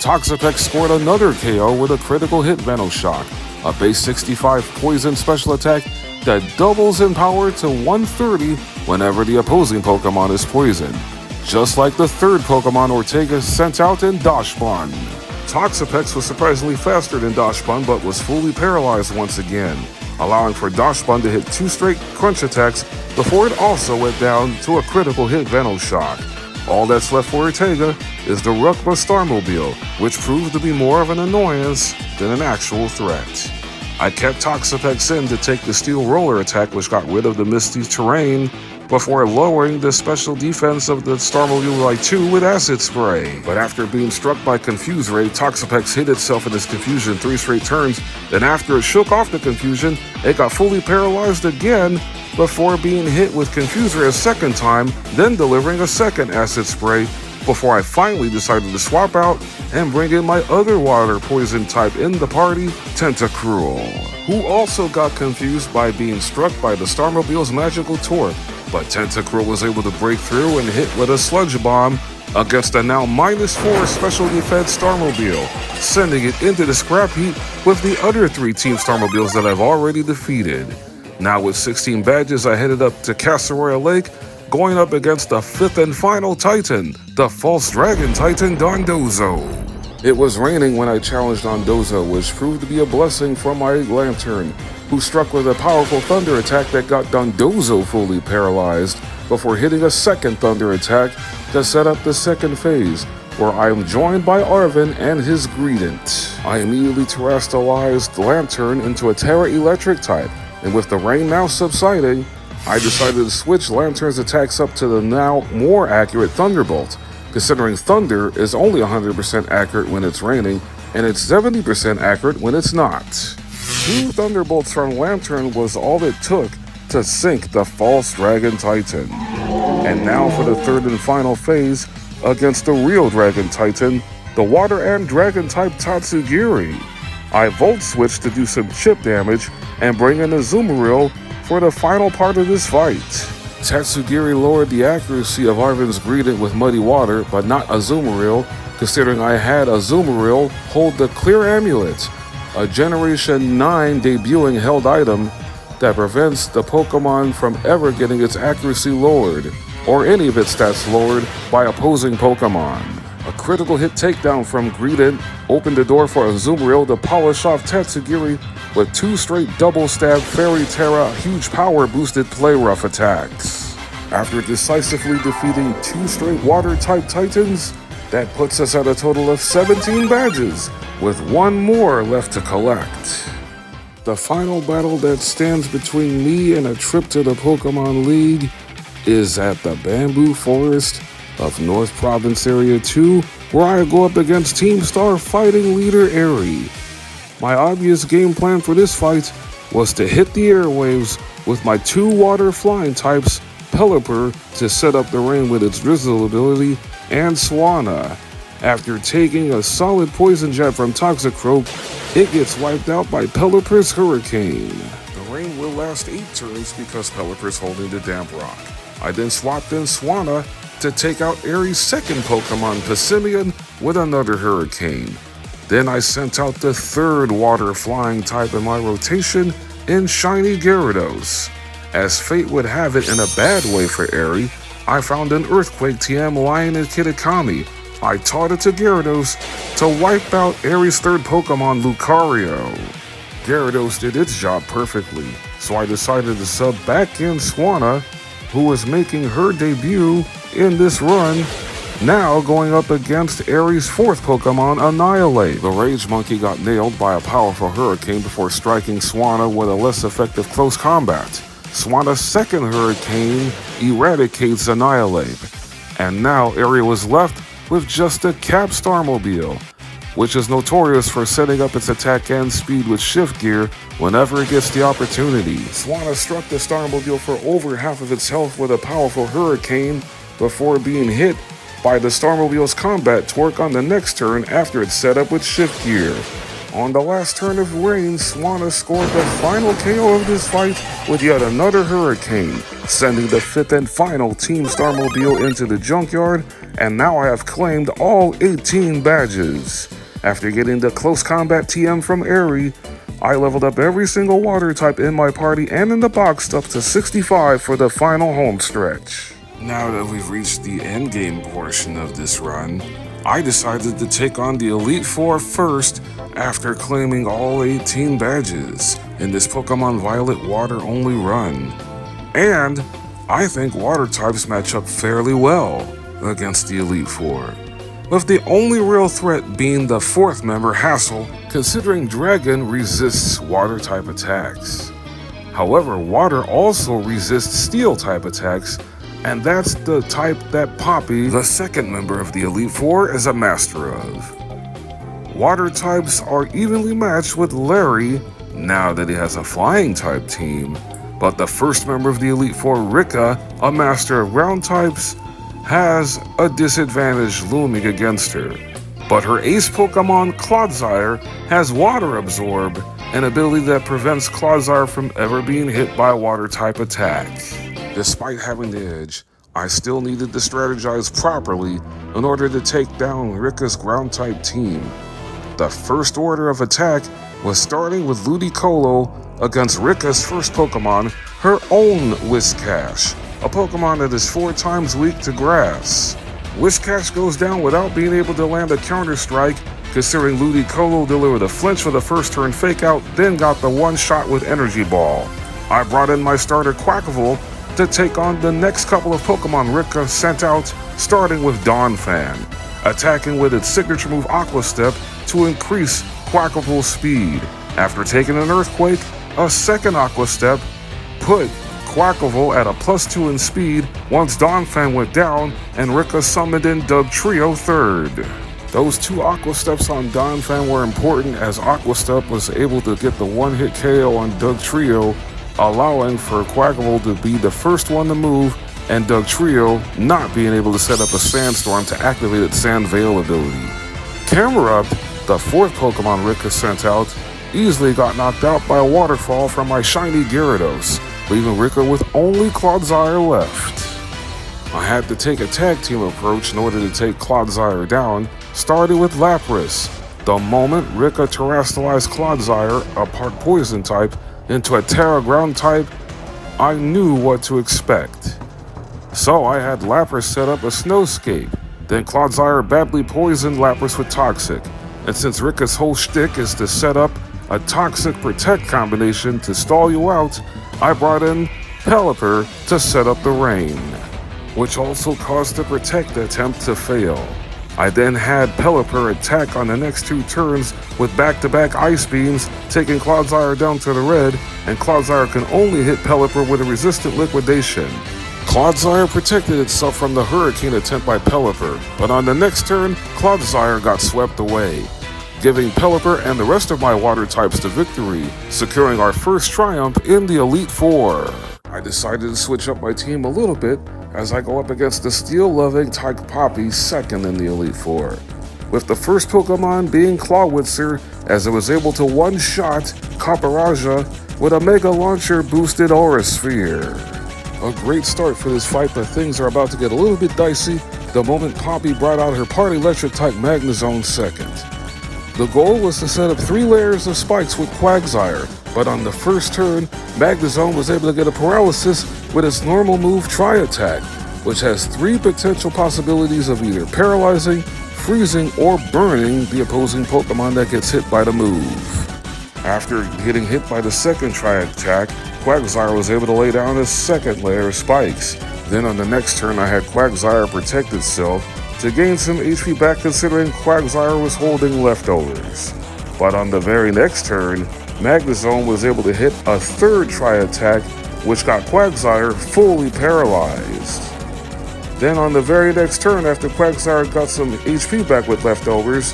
Toxapex scored another KO with a critical hit Venoshock, a base 65 poison special attack that doubles in power to 130 whenever the opposing Pokemon is poisoned, just like the third Pokemon Ortega sent out in Dachsbun. Toxapex was surprisingly faster than Dachsbun but was fully paralyzed once again, allowing for Dachsbun to hit 2 straight crunch attacks before it also went down to a critical hit Venoshock. All that's left for Ortega is the Rukma Starmobile, which proved to be more of an annoyance than an actual threat. I kept Toxapex in to take the Steel Roller attack, which got rid of the misty terrain, before lowering the special defense of the Starmobile by 2 with Acid Spray. But after being struck by Confuse Ray, Toxapex hit itself in its confusion 3 straight turns, then after it shook off the confusion, it got fully paralyzed again before being hit with Confuse Ray a second time, then delivering a second Acid Spray, before I finally decided to swap out and bring in my other water poison type in the party, Tentacruel, who also got confused by being struck by the Starmobile's magical torque, but Tentacruel was able to break through and hit with a Sludge Bomb against a now -4 special defense Starmobile, sending it into the scrap heap with the other 3 Team Starmobiles that I've already defeated. Now with 16 badges, I headed up to Castleroyal Lake, going up against the 5th and final Titan, the False Dragon Titan Dondozo. It was raining when I challenged Dondozo, which proved to be a blessing from my Lantern, who struck with a powerful thunder attack that got Dondozo fully paralyzed before hitting a second thunder attack to set up the second phase, where I am joined by Arven and his Greedent. I immediately terrestrialized Lantern into a Terra Electric type, and with the rain now subsiding, I decided to switch Lantern's attacks up to the now more accurate Thunderbolt, considering Thunder is only 100% accurate when it's raining, and it's 70% accurate when it's not. 2 Thunderbolts from Lantern was all it took to sink the False Dragon Titan. And now for the 3rd and final phase against the real Dragon Titan, the Water and Dragon type Tatsugiri. I Volt Switched to do some chip damage and bring in Azumarill for the final part of this fight. Tatsugiri lowered the accuracy of Arven's Greedent with Muddy Water, but not Azumarill, considering I had Azumarill hold the Clear Amulet, a Generation 9 debuting held item that prevents the Pokemon from ever getting its accuracy lowered, or any of its stats lowered by opposing Pokemon. A critical hit takedown from Greedent opened the door for Azumarill to polish off Tatsugiri with 2 straight double-stab Fairy Terra huge power boosted Play Rough attacks. After decisively defeating 2 straight Water-type Titans, that puts us at a total of 17 badges, with 1 more left to collect. The final battle that stands between me and a trip to the Pokemon League is at the Bamboo Forest of North Province Area 2, where I go up against Team Star fighting leader Airy. My obvious game plan for this fight was to hit the airwaves with my 2 water flying types, Pelipper to set up the rain with its Drizzle ability, and Swanna. After taking a solid poison jab from Toxicroak, it gets wiped out by Pelipper's Hurricane. The rain will last 8 turns because Pelipper's holding the Damp Rock. I then swapped in Swanna to take out Airy's second Pokemon, Passimian, with another Hurricane. Then I sent out the 3rd water flying type in my rotation in Shiny Gyarados. As fate would have it in a bad way for Airy, I found an Earthquake TM lying in Kitakami. I taught it to Gyarados to wipe out Airy's 3rd Pokemon, Lucario. Gyarados did its job perfectly, so I decided to sub back in Swanna, who was making her debut in this run, now going up against Aries' fourth Pokemon, Annihilate. The Rage Monkey got nailed by a powerful Hurricane before striking Swanna with a less effective close combat. Swanna's second Hurricane eradicates Annihilate, and now Aries was left with just a Cap Starmobile, which is notorious for setting up its attack and speed with shift gear whenever it gets the opportunity. Swanna struck the Starmobile for over half of its health with a powerful Hurricane before being hit by the Starmobile's combat torque on the next turn after it's set up with shift gear. On the last turn of rain, Swanna scored the final KO of this fight with yet another Hurricane, sending the fifth and final Team Starmobile into the junkyard, and now I have claimed all 18 badges. After getting the close combat TM from Aerie, I leveled up every single water type in my party and in the box up to 65 for the final home stretch. Now that we've reached the endgame portion of this run, I decided to take on the Elite Four first after claiming all 18 badges in this Pokemon Violet Water only run. And I think water types match up fairly well against the Elite Four, with the only real threat being the fourth member, Hassel, considering Dragon resists water type attacks. However, water also resists steel type attacks, and that's the type that Poppy, the second member of the Elite Four, is a master of. Water types are evenly matched with Larry now that he has a flying type team, but the first member of the Elite Four, Rika, a master of ground types, has a disadvantage looming against her. But her ace Pokemon, Clodsire, has Water Absorb, an ability that prevents Clodsire from ever being hit by a water type attack. Despite having the edge, I still needed to strategize properly in order to take down Rika's ground type team. The first order of attack was starting with Ludicolo against Rika's first Pokemon, her own Whiscash, a Pokemon that is 4 times weak to grass. Whiscash goes down without being able to land a counter strike, considering Ludicolo delivered a flinch for the first turn fake out, then got the one shot with Energy Ball. I brought in my starter Quackable to take on the next couple of Pokemon Rika sent out, starting with Donphan, attacking with its signature move Aqua Step to increase Quackable's speed. After taking an Earthquake, a second Aqua Step put Quackable at a +2 in speed once Donphan went down and Rika summoned in Dugtrio third. Those 2 Aqua Steps on Donphan were important as Aqua Step was able to get the one-hit KO on Dugtrio, allowing for Quackable to be the first one to move and Dugtrio not being able to set up a Sandstorm to activate its Sand Veil ability. Camerupt, the fourth Pokemon Rika sent out, easily got knocked out by a waterfall from my shiny Gyarados, leaving Rika with only Clodsire left. I had to take a tag team approach in order to take Clodsire down, starting with Lapras. The moment Rika terrestrialized Clodsire, a part poison type, into a Tera ground type, I knew what to expect. So I had Lapras set up a Snowscape, then Clodsire badly poisoned Lapras with Toxic, and since Rika's whole shtick is to set up a Toxic Protect combination to stall you out, I brought in Pelipper to set up the Rain, which also caused the Protect attempt to fail. I then had Pelipper attack on the next 2 turns with back-to-back Ice Beams, taking Clodsire down to the red, and Clodsire can only hit Pelipper with a resistant liquidation. Clodsire protected itself from the Hurricane attempt by Pelipper, but on the next turn, Clodsire got swept away, giving Pelipper and the rest of my water types the victory, securing our first triumph in the Elite Four. I decided to switch up my team a little bit as I go up against the steel-loving type Poppy second in the Elite Four, with the first Pokemon being Clawitzer, as it was able to one-shot Capparaja with a Mega Launcher boosted Aura Sphere. A great start for this fight, but things are about to get a little bit dicey the moment Poppy brought out her part electric type Magnezone second. The goal was to set up 3 layers of spikes with Quagsire, but on the first turn, Magnezone was able to get a paralysis with its normal move Tri-Attack, which has 3 potential possibilities of either paralyzing, freezing, or burning the opposing Pokemon that gets hit by the move. After getting hit by the second tri-attack, Quagsire was able to lay down his second layer of spikes. Then on the next turn I had Quagsire protect itself to gain some HP back, considering Quagsire was holding leftovers. But on the very next turn, Magnezone was able to hit a third tri-attack, which got Quagsire fully paralyzed. Then on the very next turn, after Quagsire got some HP back with leftovers,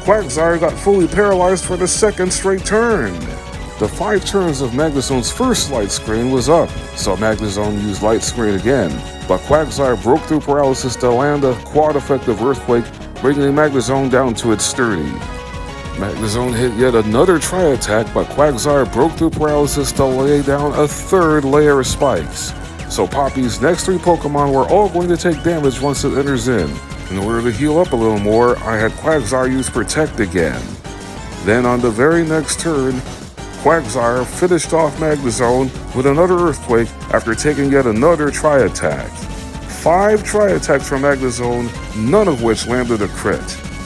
Quagsire got fully paralyzed for the second straight turn. The 5 turns of Magnezone's first light screen was up, so Magnezone used light screen again, but Quagsire broke through paralysis to land a quad effective earthquake, bringing Magnezone down to its 30. Magnezone hit yet another tri-attack, but Quagsire broke through paralysis to lay down a third layer of spikes. So Poppy's next 3 Pokemon were all going to take damage once it enters in. In order to heal up a little more, I had Quagsire use Protect again. Then on the very next turn, Quagsire finished off Magnezone with another Earthquake after taking yet another tri-attack. 5 tri-attacks from Magnezone, none of which landed a crit.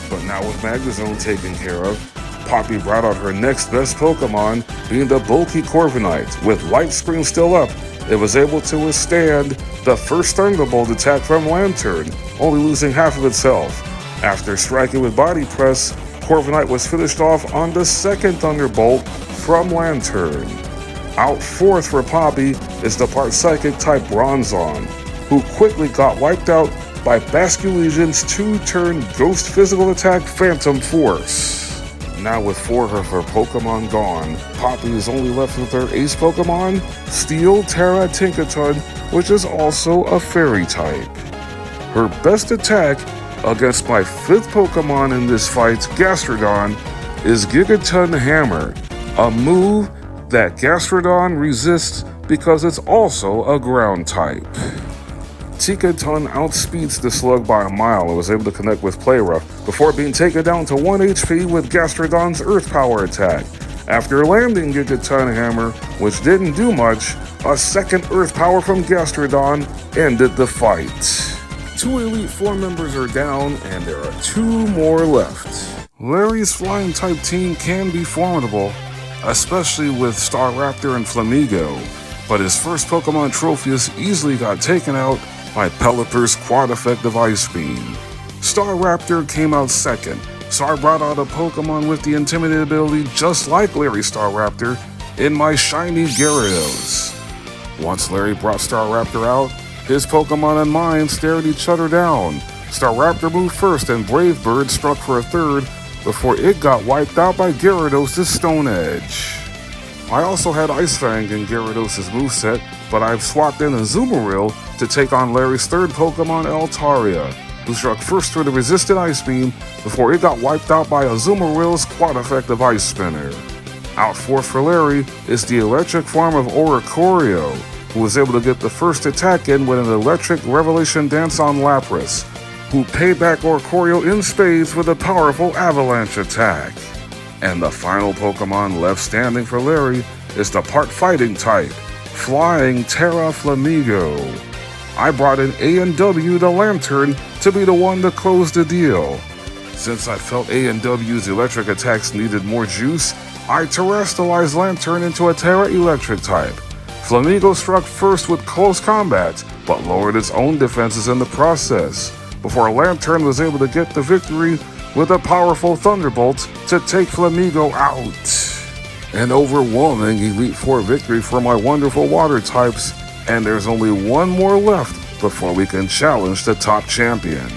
But now with Magnezone taken care of, Poppy brought out her next best Pokemon, being the bulky Corviknight. With Light Screen still up, it was able to withstand the first Thunderbolt attack from Lantern, only losing half of its health. After striking with Body Press, Corviknight was finished off on the second Thunderbolt from Lantern. Out fourth for Poppy is the part Psychic type Bronzong, who quickly got wiped out by Basculegion's 2-turn Ghost Physical Attack Phantom Force. Now with 4 of her Pokemon gone, Poppy is only left with her ace Pokemon, Steel Tera Tinkaton, which is also a Fairy type. Her best attack against my 5th Pokemon in this fight, Gastrodon, is Gigaton Hammer, a move that Gastrodon resists because it's also a ground type. Tinkaton outspeeds the slug by a mile and was able to connect with Play Rough before being taken down to 1 HP with Gastrodon's Earth Power attack. After landing Gigaton Hammer, which didn't do much, a second Earth Power from Gastrodon ended the fight. 2 Elite Four members are down and there are 2 more left. Larry's Flying type team can be formidable, especially with Staraptor and Flamigo, but his first Pokemon Tropius easily got taken out by Pelipper's quad effective Ice Beam. Staraptor came out second, so I brought out a Pokemon with the Intimidate ability just like Larry Staraptor in my shiny Gyarados. Once Larry brought Staraptor out, his Pokemon and mine stared each other down. Staraptor moved first and Brave Bird struck for a third before it got wiped out by Gyarados' Stone Edge. I also had Ice Fang in Gyarados' moveset, but I've swapped in Azumarill to take on Larry's third Pokemon, Altaria, who struck first with a resistant Ice Beam before it got wiped out by Azumarill's quad-effective Ice Spinner. Out fourth for Larry is the electric form of Oricorio, who was able to get the first attack in with an electric Revelation Dance on Lapras, who paid back Oricorio in spades with a powerful Avalanche attack. And the final Pokemon left standing for Larry is the part Fighting type, Flying Terra Flamigo. I brought in A&W the Lantern to be the one to close the deal. Since I felt A&W's electric attacks needed more juice, I terrestrialized Lantern into a Terra Electric type. Flamigo struck first with close combat, but lowered its own defenses in the process, before Lantern was able to get the victory with a powerful Thunderbolt to take Flamigo out. An overwhelming Elite Four victory for my wonderful water types, and there's only 1 more left before we can challenge the top champion.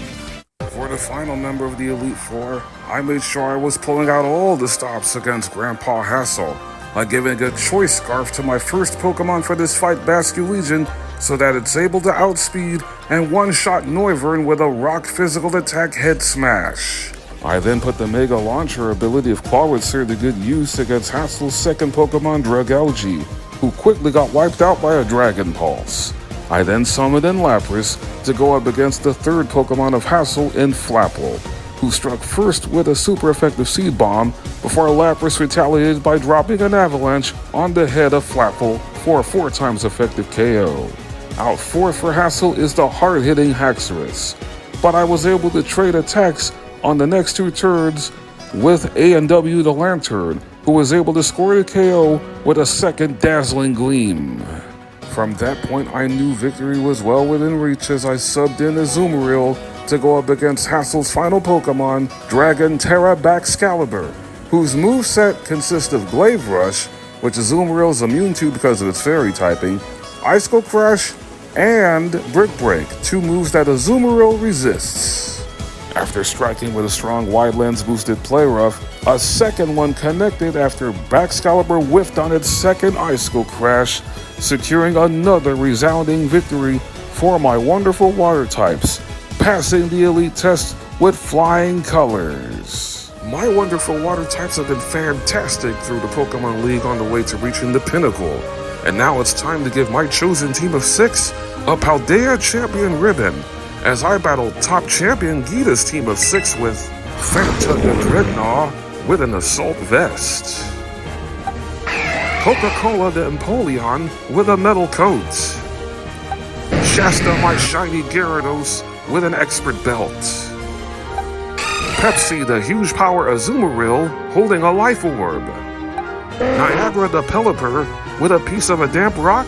For the final member of the Elite Four, I made sure I was pulling out all the stops against Grandpa Hassel, by giving a Choice Scarf to my first Pokemon for this fight, Basculegion, so that it's able to outspeed and one-shot Noivern with a rock physical attack Head Smash. I then put the Mega Launcher ability of Clawitzer to good use against Hassel's second Pokemon, Dragalge, who quickly got wiped out by a Dragon Pulse. I then summoned in Lapras to go up against the third Pokemon of Hassel in Flapple, who struck first with a super effective Seed Bomb before Lapras retaliated by dropping an Avalanche on the head of Flapple for a 4 times effective KO. Out fourth for Hassel is the hard-hitting Haxorus, but I was able to trade attacks on the next 2 turns with A&W the Lantern, who who was able to score the KO with a second dazzling gleam. From that point, I knew victory was well within reach as I subbed in Azumarill to go up against Hassel's final Pokemon, Dragon Tera Baxcalibur, whose moveset consists of Glaive Rush, which Azumarill is immune to because of its fairy typing, Icicle Crash, and Brick Break, two moves that Azumarill resists. After striking with a strong Wide Lens boosted Play Rough, a second one connected after Baxcalibur whiffed on its second Icicle Crash, securing another resounding victory for my wonderful water types, passing the elite test with flying colors. My wonderful water types have been fantastic through the Pokemon League on the way to reaching the pinnacle, and now it's time to give my chosen team of 6 a Paldea Champion ribbon as I battle top champion Geeta's team of 6 with Fanta the Dreadnought with an Assault Vest, Coca-Cola the Empoleon with a Metal Coat, Shasta my shiny Gyarados with an Expert Belt, Pepsi the huge power Azumarill holding a Life Orb, Niagara the Pelipper with a piece of a damp rock,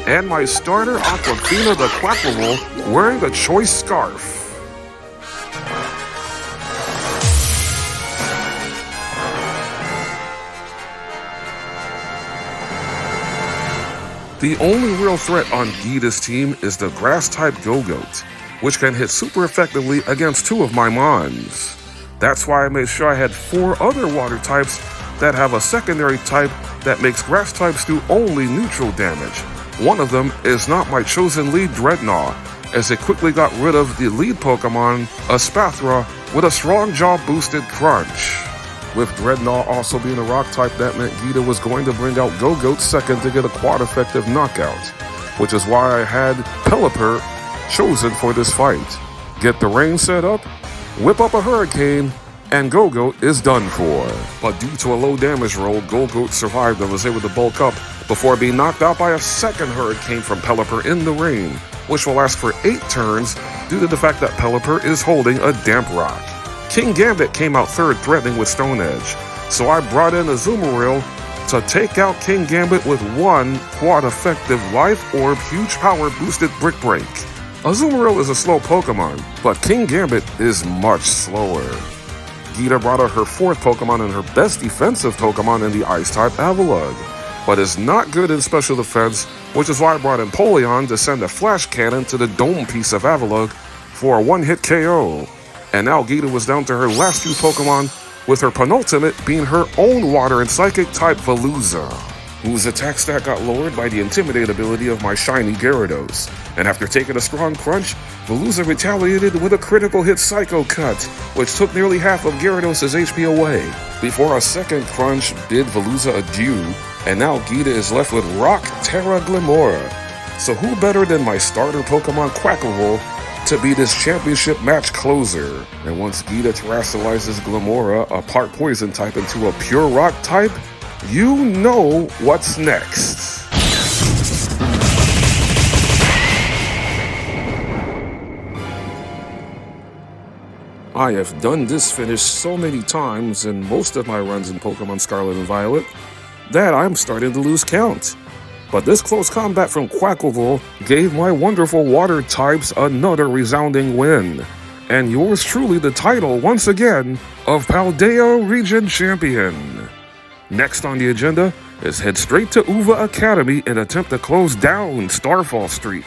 and my starter Aquafina the Quaquaval wearing a choice scarf. The only real threat on Geeta's team is the Grass-type Go-Goat, which can hit super effectively against 2 of my Mons. That's why I made sure I had 4 other water types that have a secondary type that makes grass types do only neutral damage. One of them is not my chosen lead Dreadnought, as it quickly got rid of the lead Pokemon, Espathra, with a strong jaw boosted Crunch. With Dreadnought also being a rock type, that meant Geeta was going to bring out Go-Goat second to get a quad effective knockout, which is why I had Pelipper chosen for this fight. Get the rain set up, whip up a Hurricane, and Go-Goat is done for. But due to a low damage roll, Go-Goat survived and was able to bulk up before being knocked out by a second Hurricane from Pelipper in the rain, which will last for 8 turns due to the fact that Pelipper is holding a Damp Rock. King Gambit came out third threatening with Stone Edge, so I brought in Azumarill to take out King Gambit with 1 quad effective Life Orb huge power boosted Brick Break. Azumarill is a slow Pokemon, but King Gambit is much slower. Geeta brought out her 4th Pokemon and her best defensive Pokemon in the Ice-type Avalugg, but is not good in special defense, which is why I brought in Empoleon to send a Flash Cannon to the dome piece of Avalugg for a 1-hit KO. And now Geeta was down to her last 2 Pokemon, with her penultimate being her own Water and Psychic type Veluza, whose attack stat got lowered by the Intimidate ability of my shiny Gyarados. And after taking a strong crunch, Veluza retaliated with a critical hit Psycho Cut, which took nearly half of Gyarados' HP away. Before a second crunch bid Veluza adieu, and now Geeta is left with Rock Terra Glimora. So who better than my starter Pokemon Quaquaval to be this championship match closer? And once Geeta terrestrializes Glimora, a part poison type, into a pure rock type, you know what's next. I have done this finish so many times in most of my runs in Pokemon Scarlet and Violet that I'm starting to lose count. But this close combat from Quaquaval gave my wonderful water types another resounding win, and yours truly the title, once again, of Paldea Region Champion. Next on the agenda is head straight to Uva Academy and attempt to close down Starfall Street.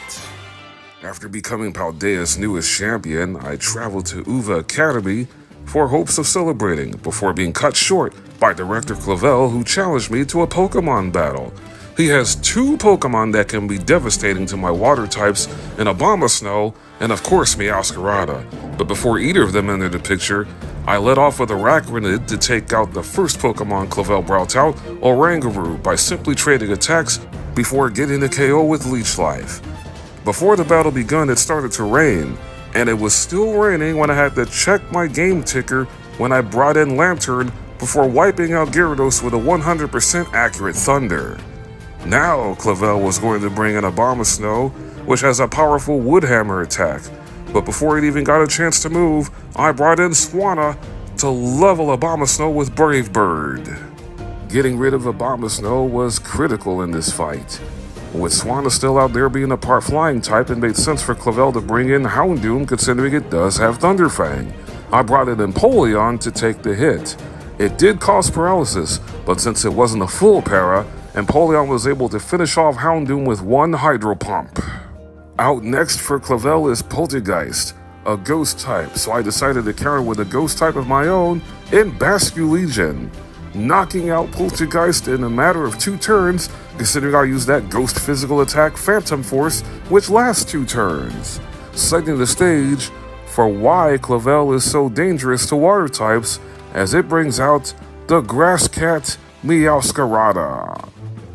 After becoming Paldea's newest champion, I traveled to Uva Academy for hopes of celebrating before being cut short by Director Clavel, who challenged me to a Pokemon battle. He has 2 Pokemon that can be devastating to my water types in Abomasnow and of course Meowscarada. But before either of them entered the picture, I led off with Arachnid to take out the first Pokemon Clavel brought out, Oranguru, by simply trading attacks before getting the KO with Leech Life. Before the battle begun, it started to rain, and it was still raining when I had to check my game ticker when I brought in Lantern before wiping out Gyarados with a 100% accurate Thunder. Now Clavel was going to bring in Abomasnow, which has a powerful Wood Hammer attack, but before it even got a chance to move, I brought in Swanna to level Abomasnow with Brave Bird. Getting rid of Abomasnow was critical in this fight. With Swanna still out there being a part flying type, it made sense for Clavel to bring in Houndoom considering it does have Thunderfang. I brought in Empoleon to take the hit. It did cause paralysis, but since it wasn't a full para, Empoleon was able to finish off Houndoom with one Hydro Pump. Out next for Clavel is Poltergeist, a ghost type, so I decided to counter with a ghost type of my own in Basculegion, knocking out Poltergeist in a matter of 2 turns, considering I used that ghost physical attack Phantom Force, which lasts 2 turns, setting the stage for why Clavel is so dangerous to water types, as it brings out the Grass Cat Meowscarada.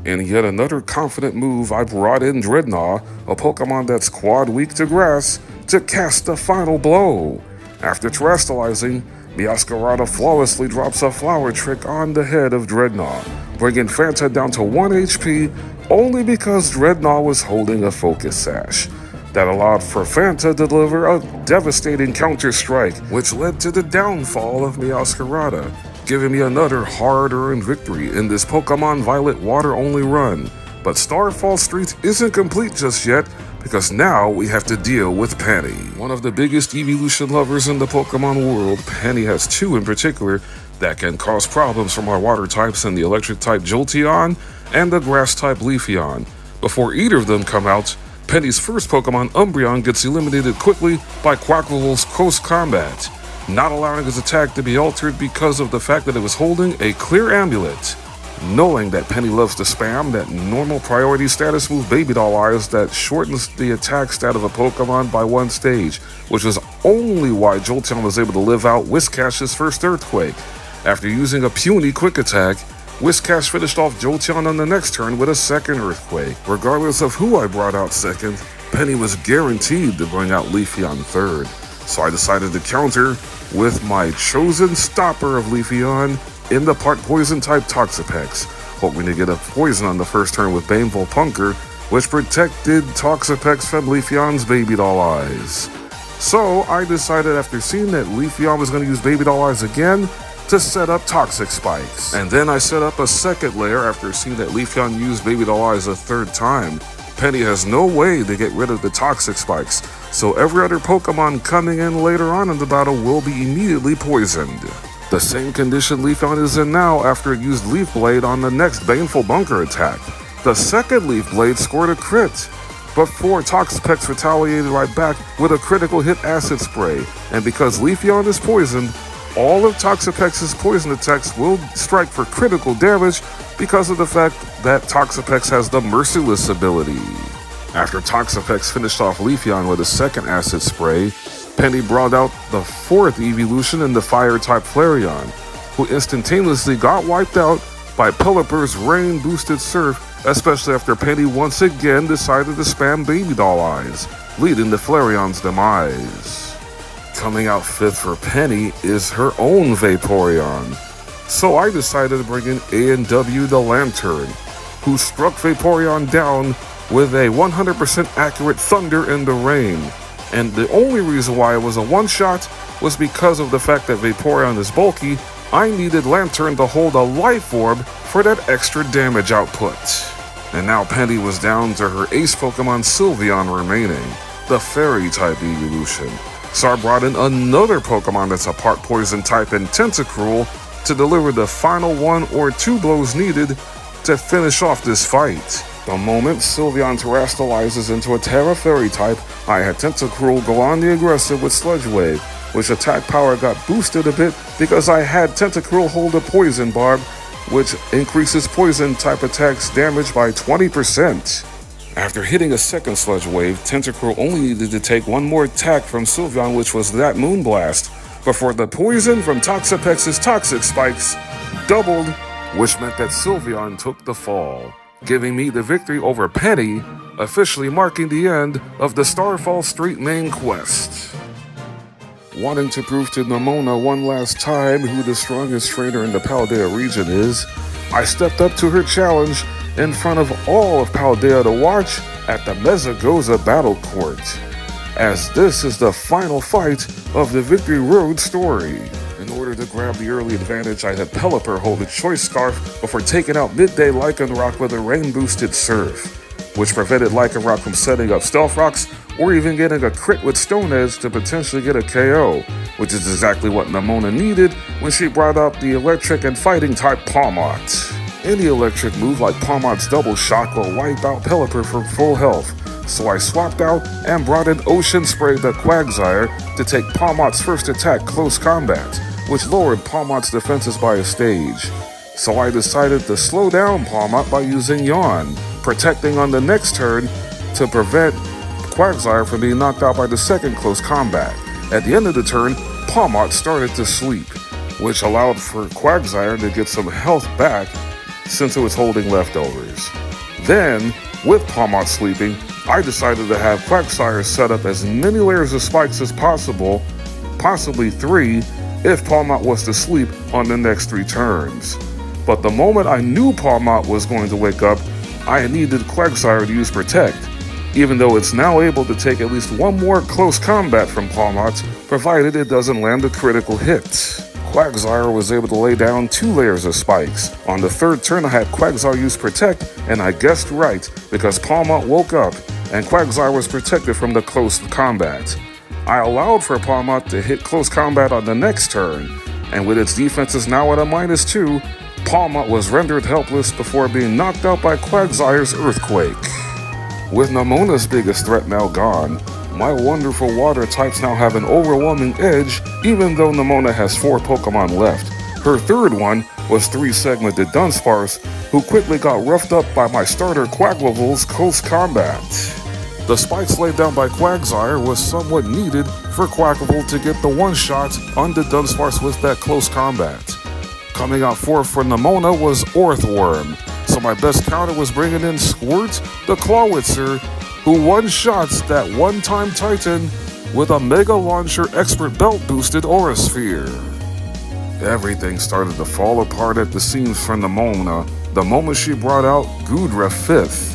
In yet another confident move, I brought in Dreadnought, a Pokemon that's quad weak to grass, to cast the final blow. After terrestrializing, Meowscarada flawlessly drops a flower trick on the head of Dreadnought, bringing Fanta down to 1 HP only because Dreadnought was holding a Focus Sash. That allowed for Fanta to deliver a devastating counter-strike, which led to the downfall of Meowscarada, giving me another hard-earned victory in this Pokemon Violet water-only run. But Starfall Street isn't complete just yet, because now we have to deal with Penny. One of the biggest evolution lovers in the Pokemon world, Penny has 2 in particular that can cause problems from our water types in the electric-type Jolteon and the grass-type Leafeon. Before either of them come out, Penny's first Pokemon, Umbreon, gets eliminated quickly by Quaquaval's close combat, not allowing his attack to be altered because of the fact that it was holding a clear amulet. Knowing that Penny loves to spam that normal priority status move Baby Doll Eyes that shortens the attack stat of a Pokemon by 1 stage, which was only why Jolteon was able to live out Whiscash's first Earthquake. After using a puny quick attack, Whiscash finished off Jolteon on the next turn with a second Earthquake. Regardless of who I brought out second, Penny was guaranteed to bring out Leafeon third, so I decided to counter with my chosen stopper of Leafeon in the part poison type Toxapex, hoping to get a poison on the first turn with Baneful Punker, which protected Toxapex from Leafeon's Baby Doll Eyes. So I decided after seeing that Leafeon was going to use Baby Doll Eyes again, to set up Toxic Spikes. And then I set up a second layer after seeing that Leafeon used Baby Doll Eyes a 3rd time. Penny has no way to get rid of the Toxic Spikes, so every other Pokemon coming in later on in the battle will be immediately poisoned. The same condition Leafeon is in now after it used Leaf Blade on the next Baneful Bunker attack. The second Leaf Blade scored a crit, but 4 Toxapex retaliated right back with a critical hit Acid Spray, and because Leafeon is poisoned, all of Toxapex's poison attacks will strike for critical damage because of the fact that Toxapex has the Merciless ability. After Toxapex finished off Leafeon with a second Acid Spray, Penny brought out the 4th evolution in the Fire-type Flareon, who instantaneously got wiped out by Pelipper's rain-boosted Surf, especially after Penny once again decided to spam Baby Doll Eyes, leading to Flareon's demise. Coming out 5th for Penny is her own Vaporeon, so I decided to bring in A&W the Lantern, who struck Vaporeon down with a 100% accurate Thunder in the Rain, and the only reason why it was a one-shot was because of the fact that Vaporeon is bulky. I needed Lantern to hold a Life Orb for that extra damage output. And now Penny was down to her ace Pokemon Sylveon remaining, the Fairy-type evolution. So I brought in another Pokemon that's a part poison type in Tentacruel to deliver the final 1 or 2 blows needed to finish off this fight. The moment Sylveon terrestrializes into a Tera Fairy type, I had Tentacruel go on the aggressive with Sludge Wave, which attack power got boosted a bit because I had Tentacruel hold a Poison Barb, which increases poison type attacks damage by 20%. After hitting a second Sludge Wave, Tentacruel only needed to take 1 more attack from Sylveon, which was that Moonblast, before the poison from Toxapex's Toxic Spikes doubled, which meant that Sylveon took the fall, giving me the victory over Penny, officially marking the end of the Starfall Street main quest. Wanting to prove to Nemona one last time who the strongest trainer in the Paldea region is, I stepped up to her challenge in front of all of Paldea to watch at the Mesagoza Battle Court, as this is the final fight of the Victory Road story. In order order to grab the early advantage, I had Pelipper hold a Choice Scarf before taking out Midday Lycanroc with a rain-boosted Surf, which prevented Lycanroc from setting up Stealth Rocks or even getting a crit with Stone Edge to potentially get a KO, which is exactly what Nemona needed when she brought out the Electric and Fighting-type Pawmot. Any electric move like Pawmot's Double Shock will wipe out Pelipper from full health, so I swapped out and brought in Ocean Spray the Quagsire to take Pawmot's first attack Close Combat, which lowered Pawmot's defenses by a stage. So I decided to slow down Pawmot by using Yawn, protecting on the next turn to prevent Quagsire from being knocked out by the second Close Combat. At the end of the turn, Pawmot started to sleep, which allowed for Quagsire to get some health back since it was holding leftovers. Then, with Pawmot sleeping, I decided to have Quagsire set up as many layers of spikes as possible, possibly 3, if Pawmot was to sleep on the next 3 turns. But the moment I knew Pawmot was going to wake up, I needed Quagsire to use Protect, even though it's now able to take at least one more close combat from Pawmot, provided it doesn't land a critical hit. Quagsire was able to lay down 2 layers of spikes. On the 3rd turn, I had Quagsire use Protect, and I guessed right, because Pawmot woke up, and Quagsire was protected from the close combat. I allowed for Pawmot to hit close combat on the next turn, and with its defenses now at a -2, Pawmot was rendered helpless before being knocked out by Quagsire's Earthquake. With Nemona's biggest threat now gone, my wonderful water types now have an overwhelming edge, even though Nemona has 4 Pokemon left. Her third one was 3-segmented Dunsparce, who quickly got roughed up by my starter Quaquaval's close combat. The spikes laid down by Quagsire was somewhat needed for Quaquaval to get the one-shot on the Dunsparce with that close combat. Coming out fourth for Nemona was Orthworm, so my best counter was bringing in Squirt the Clawitzer, who one-shots that one-time Titan with a Mega Launcher Expert Belt boosted Aura Sphere. Everything started to fall apart at the seams for Nemona the moment she brought out Goodra 5th.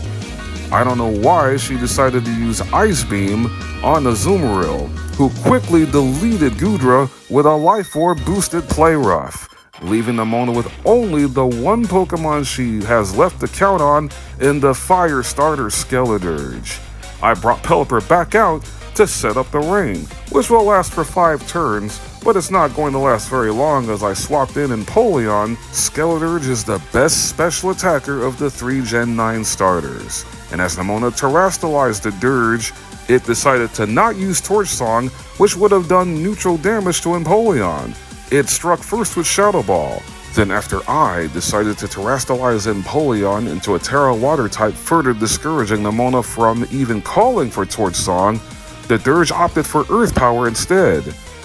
I don't know why she decided to use Ice Beam on Azumarill, who quickly deleted Goodra with a Life Orb boosted Play Rough, leaving Nemona with only the one Pokemon she has left to count on in the Fire starter Skeledirge. I brought Pelipper back out to set up the rain, which will last for 5 turns, but it's not going to last very long as I swapped in Empoleon. Skeledirge is the best special attacker of the 3 Gen 9 starters, and as Nemona terrestrialized the Dirge, it decided to not use Torch Song, which would have done neutral damage to Empoleon. It struck first with Shadow Ball. Then after I decided to terrestrialize Empoleon into a Tera Water type, further discouraging Nemona from even calling for Torch Song, the Dirge opted for Earth Power instead,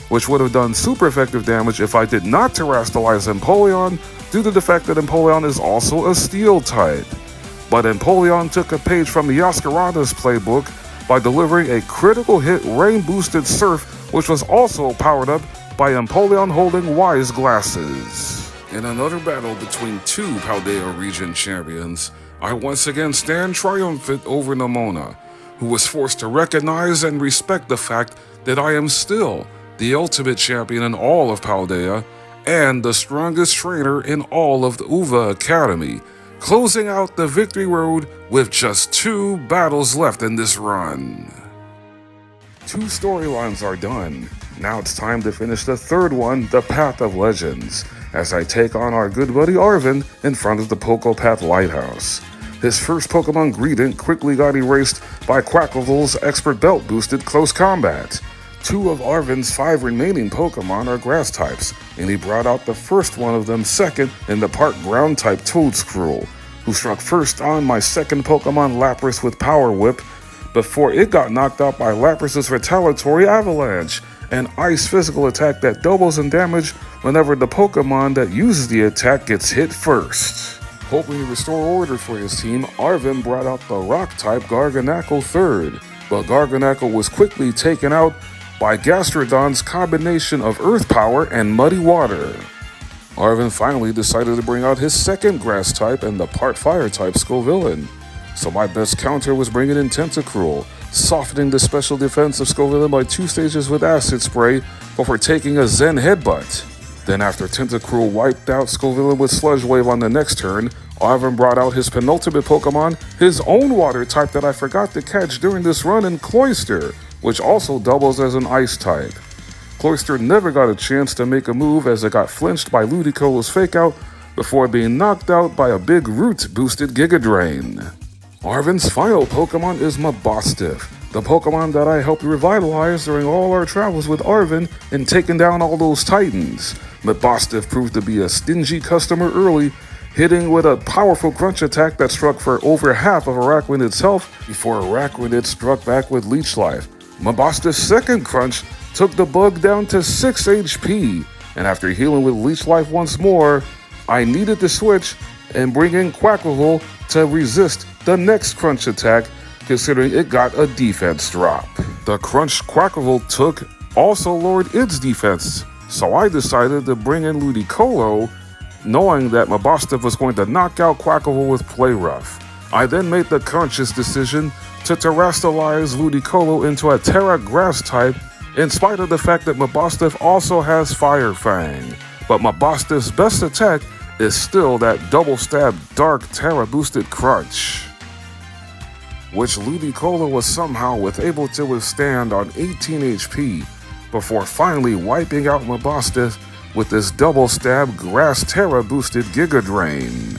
which would have done super effective damage if I did not terrestrialize Empoleon due to the fact that Empoleon is also a Steel type. But Empoleon took a page from the Gyarados playbook by delivering a critical hit rain-boosted Surf, which was also powered up by Empoleon holding Wise Glasses. In another battle between 2 Paldea region champions, I once again stand triumphant over Nemona, who was forced to recognize and respect the fact that I am still the ultimate champion in all of Paldea and the strongest trainer in all of the UVA Academy, closing out the victory road with just 2 battles left in this run. 2 storylines are done. Now it's time to finish the 3rd one, the Path of Legends, as I take on our good buddy Arvin in front of the Pokopath Lighthouse. His first Pokemon Greedent quickly got erased by Quaquaval's Expert Belt boosted Close Combat. 2 of Arvin's 5 remaining Pokemon are Grass types, and he brought out the first one of them second in the part Ground type Toedscruel, who struck first on my second Pokemon Lapras with Power Whip before it got knocked out by Lapras's Retaliatory Avalanche, an ice physical attack that doubles in damage whenever the Pokemon that uses the attack gets hit first. Hoping to restore order for his team, Arvin brought out the Rock-type Garganacl third, but Garganacl was quickly taken out by Gastrodon's combination of Earth Power and Muddy Water. Arvin finally decided to bring out his second Grass type and the part Fire type Scovillain, so my best counter was bringing in Tentacruel, softening the special defense of Scovillain by 2 stages with Acid Spray before taking a Zen Headbutt. Then after Tentacruel wiped out Scovilla with Sludge Wave on the next turn, Arven brought out his penultimate Pokemon, his own water type that I forgot to catch during this run in Cloyster, which also doubles as an ice type. Cloyster never got a chance to make a move as it got flinched by Ludicolo's fake out before being knocked out by a big root-boosted Giga Drain. Arven's final Pokemon is Mabosstiff, the Pokemon that I helped revitalize during all our travels with Arven and taking down all those Titans. Mabosstiff proved to be a stingy customer early, hitting with a powerful crunch attack that struck for over half of Araquanid's health before Araquanid struck back with Leech Life. Mabosstiff's second crunch took the bug down to 6 HP, and after healing with Leech Life once more, I needed to switch and bring in Quaquaval to resist the next crunch attack, considering it got a defense drop. The crunch Quaquaval took also lowered its defense, so I decided to bring in Ludicolo, knowing that Mabosstiff was going to knock out Quaquaval with Play Rough. I then made the conscious decision to terrestrialize Ludicolo into a Tera Grass type, in spite of the fact that Mabosstiff also has Fire Fang. But Mabosstiff's best attack is still that double stab Dark Tera boosted crunch, which Ludicolo was somehow able to withstand on 18 HP before finally wiping out Mabosstiff with this double stab Grass Tera boosted Giga Drain.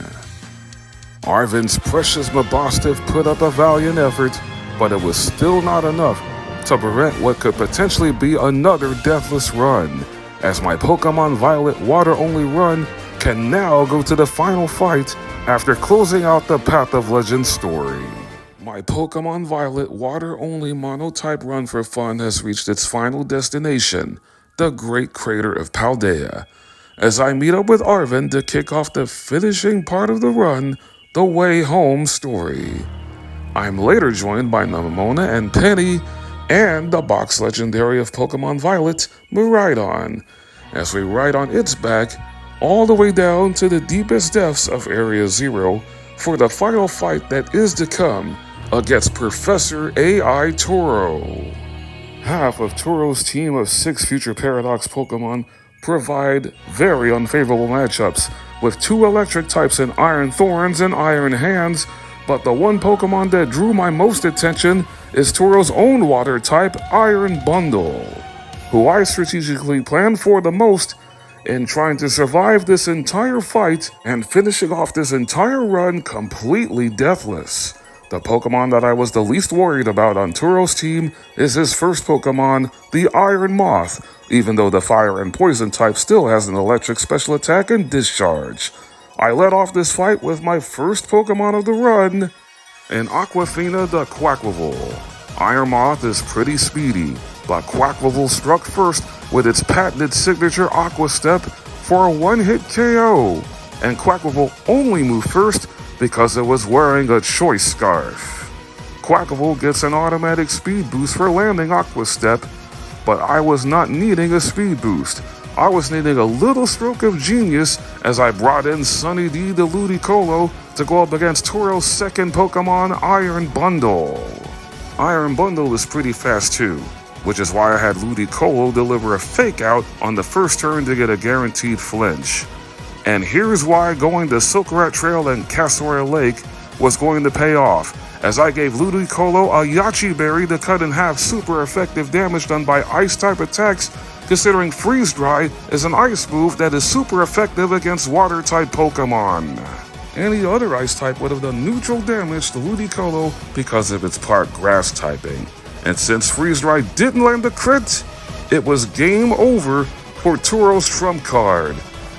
Arven's precious Mabosstiff put up a valiant effort, but it was still not enough to prevent what could potentially be another deathless run, as my Pokemon Violet water-only run can now go to the final fight after closing out the Path of Legends story. My Pokemon Violet water-only monotype run for fun has reached its final destination, the Great Crater of Paldea, as I meet up with Arven to kick off the finishing part of the run, the Way Home story. I'm later joined by Nemona and Penny and the box legendary of Pokemon Violet, Miraidon, as we ride on its back all the way down to the deepest depths of Area Zero for the final fight that is to come against Professor AI Turo. Half of Turo's team of 6 future Paradox Pokemon provide very unfavorable matchups, with 2 electric types in Iron Thorns and Iron Hands, but the one Pokemon that drew my most attention is Turo's own water type, Iron Bundle, who I strategically planned for the most in trying to survive this entire fight and finishing off this entire run completely deathless. The Pokemon that I was the least worried about on Turo's team is his first Pokemon, the Iron Moth, even though the Fire and Poison type still has an electric special attack and discharge. I led off this fight with my first Pokemon of the run, an Aquafina the Quaquaval. Iron Moth is pretty speedy, but Quaquaval struck first with its patented signature Aqua Step for a one-hit KO, and Quaquaval only moved first because it was wearing a choice scarf. Quaquaval gets an automatic speed boost for landing Aqua Step, but I was not needing a speed boost. I was needing a little stroke of genius as I brought in Sunny D the Ludicolo to go up against Turo's second Pokemon, Iron Bundle. Iron Bundle is pretty fast too, which is why I had Ludicolo deliver a fake out on the first turn to get a guaranteed flinch. And here's why going to Silkrat Trail and Cassiopeia Lake was going to pay off, as I gave Ludicolo a Yachi Berry to cut in half super effective damage done by Ice-type attacks, considering Freeze Dry is an ice move that is super effective against Water-type Pokemon. Any other ice type would have done neutral damage to Ludicolo because of its part grass typing. And since Freeze Dry didn't land a crit, it was game over for Turo's trump card,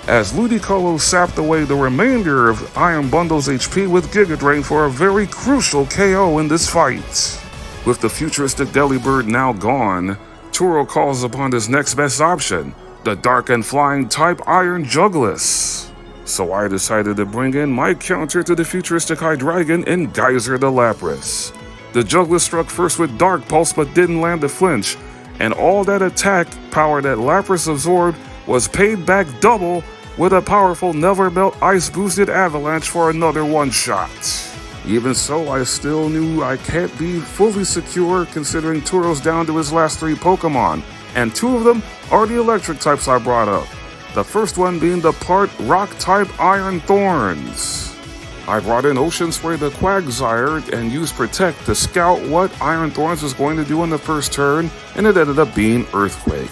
as Ludicolo sapped away the remainder of Iron Bundle's HP with Giga Drain for a very crucial KO in this fight. With the futuristic Delibird now gone, Turo calls upon his next best option, the dark and flying type Iron Jugless. So I decided to bring in my counter to the futuristic Hydreigon in Geyser the Lapras. The Jugless struck first with Dark Pulse but didn't land a flinch, and all that attack power that Lapras absorbed was paid back double with a powerful Never Melt Ice boosted Avalanche for another one-shot. Even so, I still knew I can't be fully secure considering Turo's down to his last 3 Pokemon, and 2 of them are the electric types I brought up. the first one being the part Rock-type Iron Thorns. I brought in Ocean Spray the Quagsire and used Protect to scout what Iron Thorns was going to do in the first turn, and it ended up being Earthquake.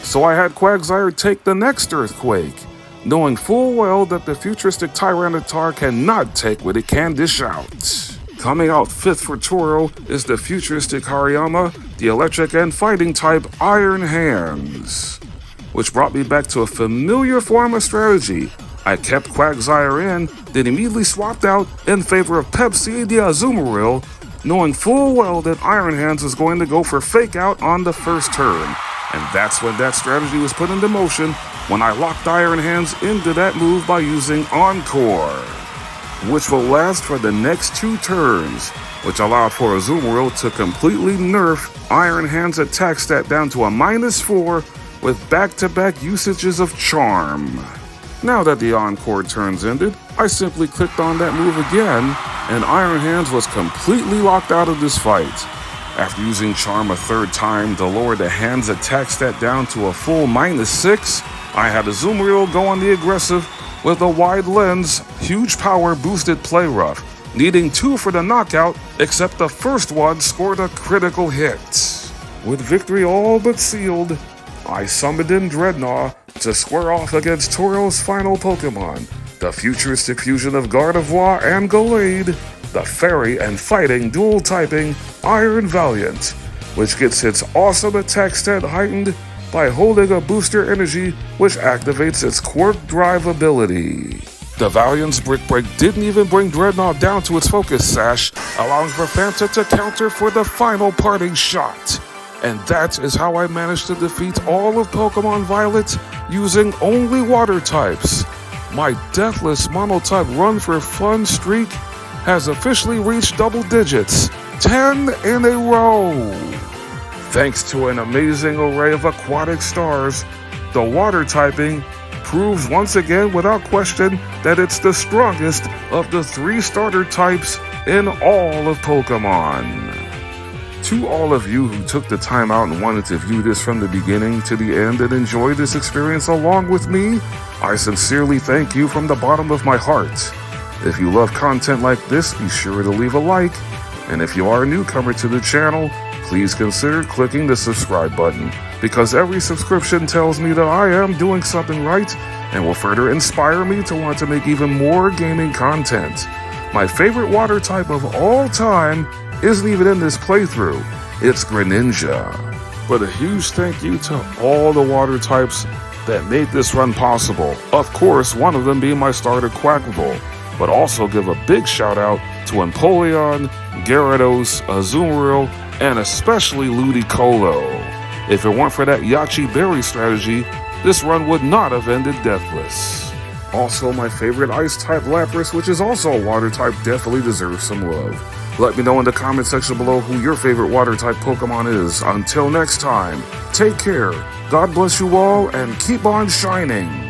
So I had Quagsire take the next Earthquake, knowing full well that the futuristic Tyranitar cannot take what it can dish out. Coming out 5th for Toro is the futuristic Hariyama, the electric and fighting type Iron Hands, which brought me back to a familiar form of strategy. I kept Quagsire in, then immediately swapped out in favor of Pepsi the Azumarill, knowing full well that Iron Hands was going to go for Fake Out on the first turn. And that's when that strategy was put into motion, when I locked Iron Hands into that move by using Encore, which will last for the next 2 turns, which allowed for Azumarill to completely nerf Iron Hands attack stat down to a -4 with back-to-back usages of Charm. Now that the Encore turns ended, I simply clicked on that move again, and Iron Hands was completely locked out of this fight. After using Charm a 3rd time to lower the Hands attack stat down to a full -6, I had Azumarill go on the aggressive with a wide lens, huge power boosted Play Rough, needing 2 for the knockout, except the first one scored a critical hit. With victory all but sealed, I summoned in Dreadnought to square off against Toro's final Pokemon, the futuristic fusion of Gardevoir and Gallade, the fairy and fighting dual typing Iron Valiant, which gets its awesome attack stat heightened by holding a booster energy which activates its Quirk Drive ability. The Valiant's Brick Break didn't even bring Dreadnought down to its focus sash, allowing for Fanta to counter for the final parting shot. And that is how I managed to defeat all of Pokemon Violet using only water types. My deathless Monotype run for fun streak has officially reached double digits, 10 in a row. Thanks to an amazing array of aquatic stars, the water typing proves once again without question that it's the strongest of the 3 starter types in all of Pokemon. To all of you who took the time out and wanted to view this from the beginning to the end and enjoy this experience along with me, I sincerely thank you from the bottom of my heart. If you love content like this, be sure to leave a like, and if you are a newcomer to the channel, please consider clicking the subscribe button, because every subscription tells me that I am doing something right and will further inspire me to want to make even more gaming content. My favorite water type of all time isn't even in this playthrough, it's Greninja. But a huge thank you to all the water types that made this run possible. Of course, one of them being my starter Quackable, but also give a big shout out to Empoleon, Gyarados, Azumarill, and especially Ludicolo. If it weren't for that Yachi Berry strategy, this run would not have ended deathless. Also, my favorite Ice-type Lapras, which is also a water type, definitely deserves some love. Let me know in the comment section below who your favorite water type Pokemon is. Until next time, take care, God bless you all, and keep on shining.